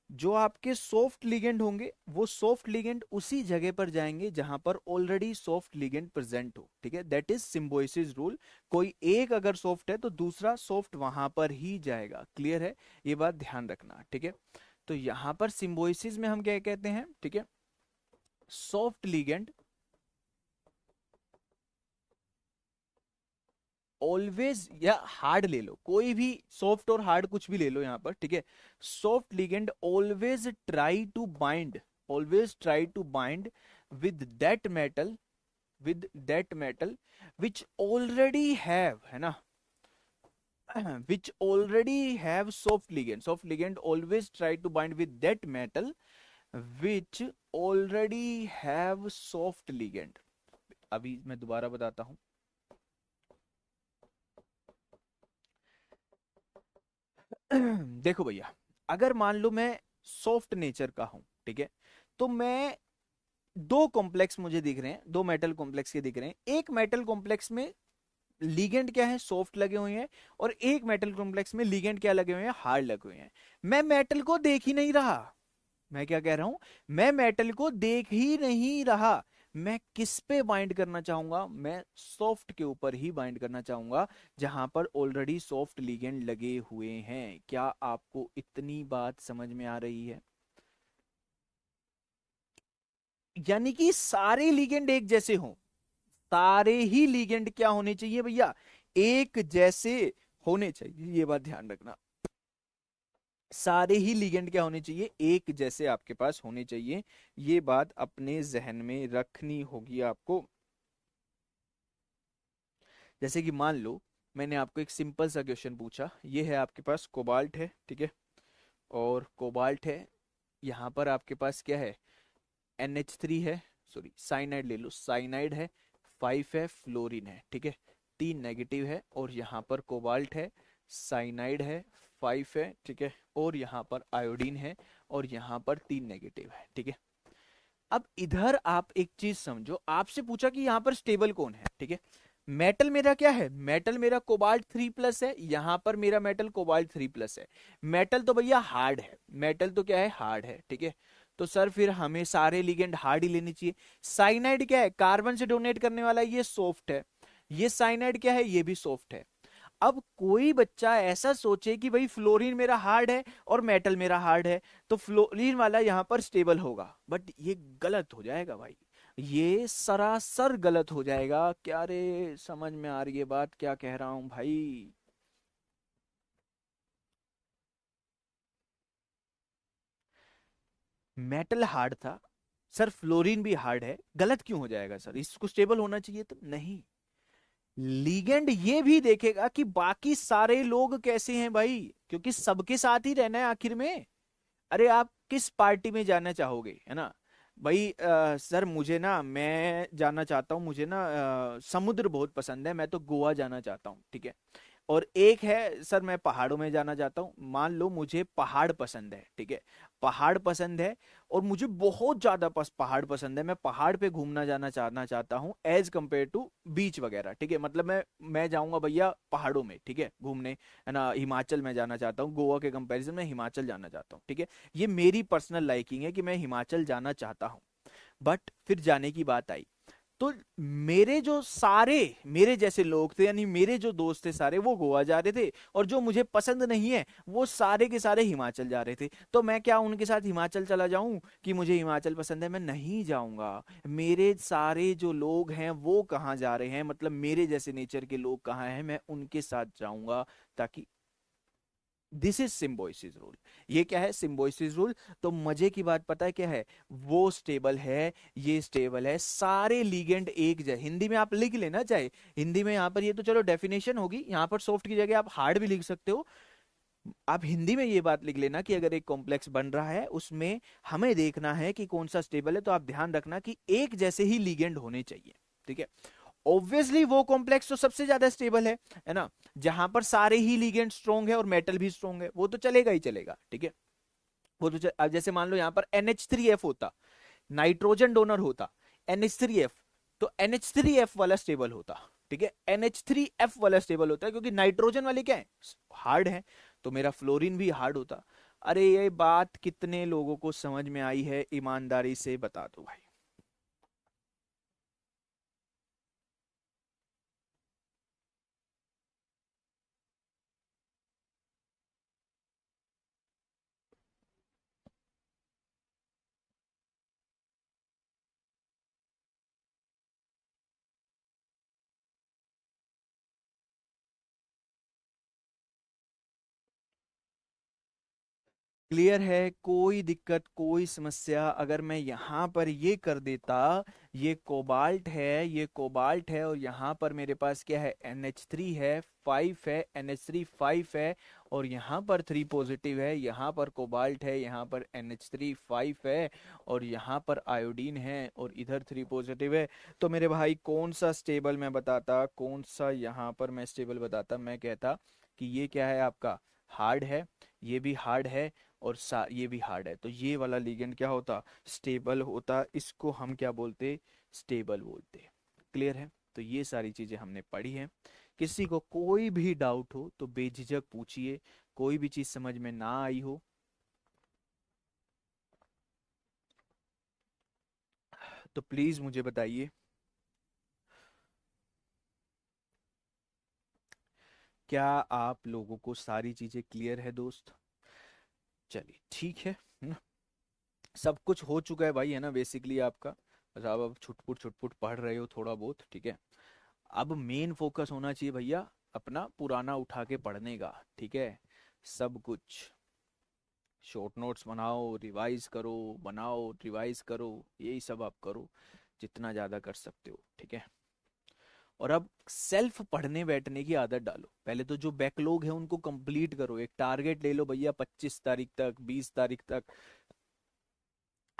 जो आपके सॉफ्ट लिगेंड होंगे, वो सॉफ्ट लिगेंड उसी जगह पर जाएंगे जहां पर ऑलरेडी सॉफ्ट लिगेंड प्रेजेंट हो, ठीक है, दैट इज सिम्बोयसिस रूल। कोई एक अगर सॉफ्ट है तो दूसरा सॉफ्ट वहां पर ही जाएगा। क्लियर है, ये बात ध्यान रखना, ठीक है। तो यहां पर सिम्बोयसिस में हम क्या कहते हैं, ठीक है, सॉफ्ट लिगेंड ऑलवेज, या हार्ड ले लो, कोई भी सॉफ्ट और हार्ड कुछ भी ले लो यहां पर, ठीक है। Soft ligand always try to bind, always try to bind with that metal, with that metal which already have, है ना, which already have soft ligand. Soft ligand always try to bind with that metal which already have soft ligand. अभी मैं दोबारा बताता हूं। देखो भैया, अगर मान लो मैं सॉफ्ट नेचर का हूं, ठीक है, तो मैं, दो कॉम्प्लेक्स मुझे दिख रहे हैं, दो मेटल कॉम्प्लेक्स के दिख रहे हैं। एक मेटल कॉम्प्लेक्स में लीगेंड क्या है, सॉफ्ट लगे हुए हैं, और एक मेटल कॉम्प्लेक्स में लीगेंड क्या लगे हुए हैं, हार्ड लगे हुए हैं। मैं मेटल को देख ही नहीं रहा। मैं क्या कह रहा हूं, मैं मेटल को देख ही नहीं रहा। मैं किस पे बाइंड करना चाहूंगा, मैं सॉफ्ट के ऊपर ही बाइंड करना चाहूंगा, जहां पर ऑलरेडी सॉफ्ट लीगेंड लगे हुए हैं। क्या आपको इतनी बात समझ में आ रही है? यानी कि सारे लीगेंड एक जैसे हों, सारे ही लीगेंड क्या होने चाहिए भैया, एक जैसे होने चाहिए, ये बात ध्यान रखना। सारे ही लिगेंड क्या होने चाहिए, एक जैसे आपके पास होने चाहिए। ये बात अपने जहन में रखनी होगी आपको। जैसे कि मान लो मैंने आपको एक सिंपल सा क्वेश्चन पूछा, ये है आपके पास कोबाल्ट है, ठीक है, और कोबाल्ट है, यहाँ पर आपके पास क्या है, NH3 है, सॉरी साइनाइड ले लो, साइनाइड है, 5 है, फ्लोरीन है, ठीक है, 3 नेगेटिव है, और यहाँ पर कोबाल्ट है, साइनाइड है, 5 है, ठीक है, और यहाँ पर आयोडीन है, और यहाँ पर 3 नेगेटिव है, ठीक है। अब इधर आप एक चीज समझो, आपसे पूछा कि यहाँ पर स्टेबल कौन है, ठीक है। मेटल मेरा क्या है, मेटल मेरा कोबाल्ट 3+ है, यहां पर मेरा मेटल कोबाल्ट 3+ है। मेटल तो भैया हार्ड है, मेटल तो क्या है, हार्ड है, ठीक है। तो सर फिर हमें सारे लिगेंड हार्ड ही लेने चाहिए। साइनाइड क्या है, कार्बन से डोनेट करने वाला, ये सॉफ्ट है। ये साइनाइड क्या है, ये भी सॉफ्ट है। अब कोई बच्चा ऐसा सोचे कि भाई फ्लोरीन मेरा हार्ड है और मेटल मेरा हार्ड है, तो फ्लोरीन वाला यहां पर स्टेबल होगा, बट ये गलत हो जाएगा भाई, ये सरासर गलत हो जाएगा। क्या रे, समझ में आ रही है बात क्या कह रहा हूं भाई? मेटल हार्ड था सर, फ्लोरीन भी हार्ड है, गलत क्यों हो जाएगा सर, इसको स्टेबल होना चाहिए तो नहीं। लीगेंड ये भी देखेगा कि बाकी सारे लोग कैसे हैं भाई, क्योंकि सबके साथ ही रहना है आखिर में। अरे आप किस पार्टी में जाना चाहोगे, है ना भाई? सर मुझे ना, मैं जाना चाहता हूँ, मुझे ना समुद्र बहुत पसंद है, मैं तो गोवा जाना चाहता हूँ, ठीक है। और एक है सर, मैं पहाड़ों में जाना चाहता हूँ, मान लो मुझे पहाड़ पसंद है, ठीक है, पहाड़ पसंद है, और मुझे बहुत ज्यादा पहाड़ पसंद है, मैं पहाड़ पे घूमना जाना चाहना चाहता हूँ एज कंपेयर टू बीच वगैरह, ठीक है। मतलब मैं जाऊंगा भैया पहाड़ों में, ठीक है, घूमने, है ना, हिमाचल में जाना चाहता हूँ, गोवा के कंपैरिजन में हिमाचल जाना चाहता हूँ, ठीक है। ये मेरी पर्सनल लाइकिंग है कि मैं हिमाचल जाना चाहता हूँ। बट फिर जाने की बात आई, तो मेरे जो सारे मेरे जैसे लोग थे, यानी मेरे जो दोस्त थे सारे, वो गोवा जा रहे थे, और जो मुझे पसंद नहीं है वो सारे के सारे हिमाचल जा रहे थे। तो मैं क्या उनके साथ हिमाचल चला जाऊं कि मुझे हिमाचल पसंद है? मैं नहीं जाऊंगा। मेरे सारे जो लोग हैं वो कहाँ जा रहे हैं, मतलब मेरे जैसे नेचर के लोग कहाँ हैं, मैं उनके साथ जाऊंगा, ताकि दिस इज सिम्बोइसिस रूल। ये क्या है, सिम्बोइसिस रूल। तो मजे की बात पता है क्या है, वो स्टेबल है, ये स्टेबल है, सारे लीगेंड एक जैसे। हिंदी में आप लिख लेना चाहे, हिंदी में यहाँ पर ये तो चलो डेफिनेशन होगी, यहाँ पर सॉफ्ट की जगह आप हार्ड भी लिख सकते हो। आप हिंदी में ये बात लिख लेना कि अगर एक कॉम्प्लेक्स बन रहा है, उसमें हमें देखना है कि कौन सा स्टेबल है, तो आप ध्यान रखना कि एक जैसे ही लीगेंड होने चाहिए, ठीक है। ऑब्वियसली वो कॉम्प्लेक्स तो सबसे ज्यादा स्टेबल है ना, जहां पर सारे ही लिगेंड स्ट्रॉन्ग है और मेटल भी स्ट्रॉन्ग है, वो तो चलेगा ही चलेगा, ठीक है। वो तो अब जैसे मान लो यहाँ पर NH3F होता, नाइट्रोजन डोनर होता NH3F, तो NH3F वाला स्टेबल होता, ठीक है, NH3F वाला स्टेबल होता है, क्योंकि नाइट्रोजन वाले क्या है, हार्ड है, तो मेरा फ्लोरीन भी हार्ड होता। अरे ये बात कितने लोगों को समझ में आई है, ईमानदारी से बता दो भाई। क्लियर है, कोई दिक्कत कोई समस्या? अगर मैं यहाँ पर ये कर देता, ये कोबाल्ट है, ये कोबाल्ट है, और यहाँ पर मेरे पास क्या है, NH3 है, 5 है, NH3 5 है, और यहाँ पर 3 पॉजिटिव है, यहाँ पर कोबाल्ट है, यहाँ पर NH3 5 है, और यहाँ पर आयोडीन है, और इधर 3 पॉजिटिव है। तो मेरे भाई कौन सा स्टेबल मैं बताता, कौन सा यहाँ पर मैं स्टेबल बताता? मैं कहता कि ये क्या है आपका, हार्ड है, ये भी हार्ड है, और ये भी हार्ड है, तो ये वाला लिगेंड क्या होता, स्टेबल होता। इसको हम क्या बोलते, स्टेबल बोलते। क्लियर है? तो ये सारी चीजें हमने पढ़ी हैं। किसी को कोई भी डाउट हो तो बेझिझक पूछिए, कोई भी चीज समझ में ना आई हो तो प्लीज मुझे बताइए। क्या आप लोगों को सारी चीजें क्लियर है दोस्त? चलिए ठीक है ना? सब कुछ हो चुका है भाई, है ना, बेसिकली आपका, बस आप अब छुटपुट छुटपुट पढ़ रहे हो थोड़ा बहुत, ठीक है। अब मेन फोकस होना चाहिए भैया अपना पुराना उठा के पढ़ने का, ठीक है। सब कुछ शॉर्ट नोट्स बनाओ, रिवाइज करो, बनाओ रिवाइज करो, यही सब आप करो जितना ज़्यादा कर सकते हो, ठीक है। और अब सेल्फ पढ़ने बैठने की आदत डालो। पहले तो जो बैकलॉग है उनको कंप्लीट करो, एक टारगेट ले लो भैया, 25 तारीख तक, 20 तारीख तक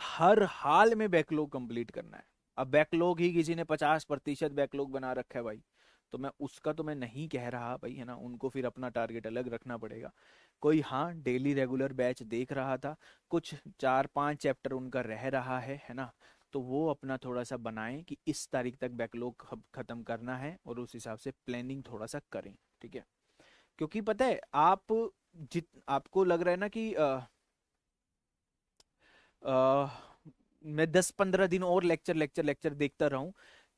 हर हाल में बैकलॉग कंप्लीट करना है। अब बैकलॉग ही किसी ने 50% बैकलॉग बना रखा है भाई, तो मैं उसका तो मैं नहीं कह रहा भाई, है ना, उनको फिर अपना टारगेट अलग रखना पड़ेगा। कोई हाँ डेली रेगुलर बैच देख रहा था, कुछ 4-5 चैप्टर उनका रह रहा है ना, तो वो अपना थोड़ा सा बनाएं कि इस तारीख तक बैकलॉग खत्म करना है, और उस हिसाब से प्लानिंग थोड़ा सा करें, ठीक है। क्योंकि पता है आप, जित आपको लग रहा है ना कि अ, मैं 10-15 दिन और लेक्चर लेक्चर लेक्चर देखता रहूं,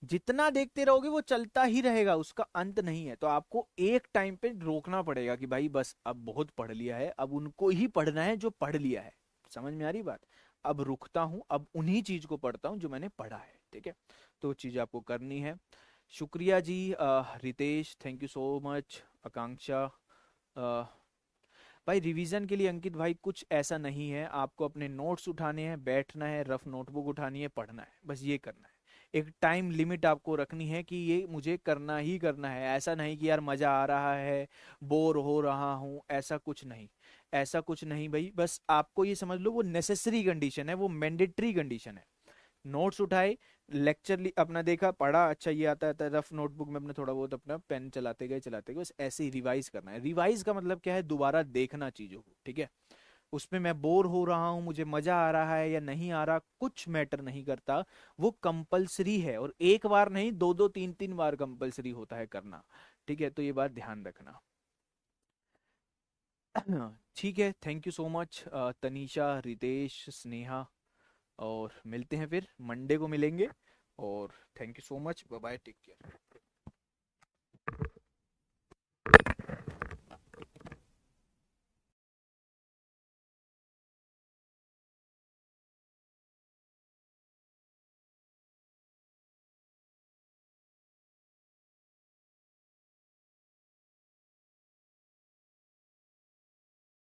जितना देखते रहोगे वो चलता ही रहेगा, उसका अंत नहीं है। तो आपको एक टाइम पे रोकना पड़ेगा कि भाई बस अब बहुत पढ़ लिया है, अब उनको ही पढ़ना है जो पढ़ लिया है। समझ में आ रही बात? अब रुकता हूं, अब उन्हीं चीज को पढ़ता हूं जो मैंने पढ़ा है, ठीक है। तो चीज आपको करनी है। शुक्रिया जी, Ritesh thank you so much, Akanksha. भाई रिवीजन के लिए अंकित भाई कुछ ऐसा नहीं है, आपको अपने नोट्स उठाने हैं, बैठना है, रफ नोटबुक उठानी है, पढ़ना है, बस ये करना है। एक टाइम लिमिट आपको रखनी है कि ये मुझे करना ही करना है, ऐसा नहीं कि यार मजा आ रहा है, बोर हो रहा हूँ, ऐसा कुछ नहीं। ऐसा कुछ नहीं भाई, बस आपको ये समझ लो वो नेसेसरी कंडीशन है, वो मैंडेटरी कंडीशन है। नोट्स उठाए, लेक्चर अपना देखा, पढ़ा, अच्छा ये आता है रफ नोटबुक में अपने थोड़ा बहुत अपना पेन चलाते गए, बस ऐसे ही रिवाइज करना है। रिवाइज का मतलब क्या है? दोबारा देखना चीजों को, ठीक है। उसमें मैं बोर हो रहा हूँ, मुझे मजा आ रहा है या नहीं आ रहा, कुछ मैटर नहीं करता। वो कंपलसरी है, और एक बार नहीं, दो दो तीन तीन बार कंपलसरी होता है करना, ठीक है। तो ये बात ध्यान रखना। ठीक है, thank you so much Tanisha, Ritesh, Sneha, और मिलते हैं फिर मंडे को मिलेंगे। और thank you so much, bye bye, take care.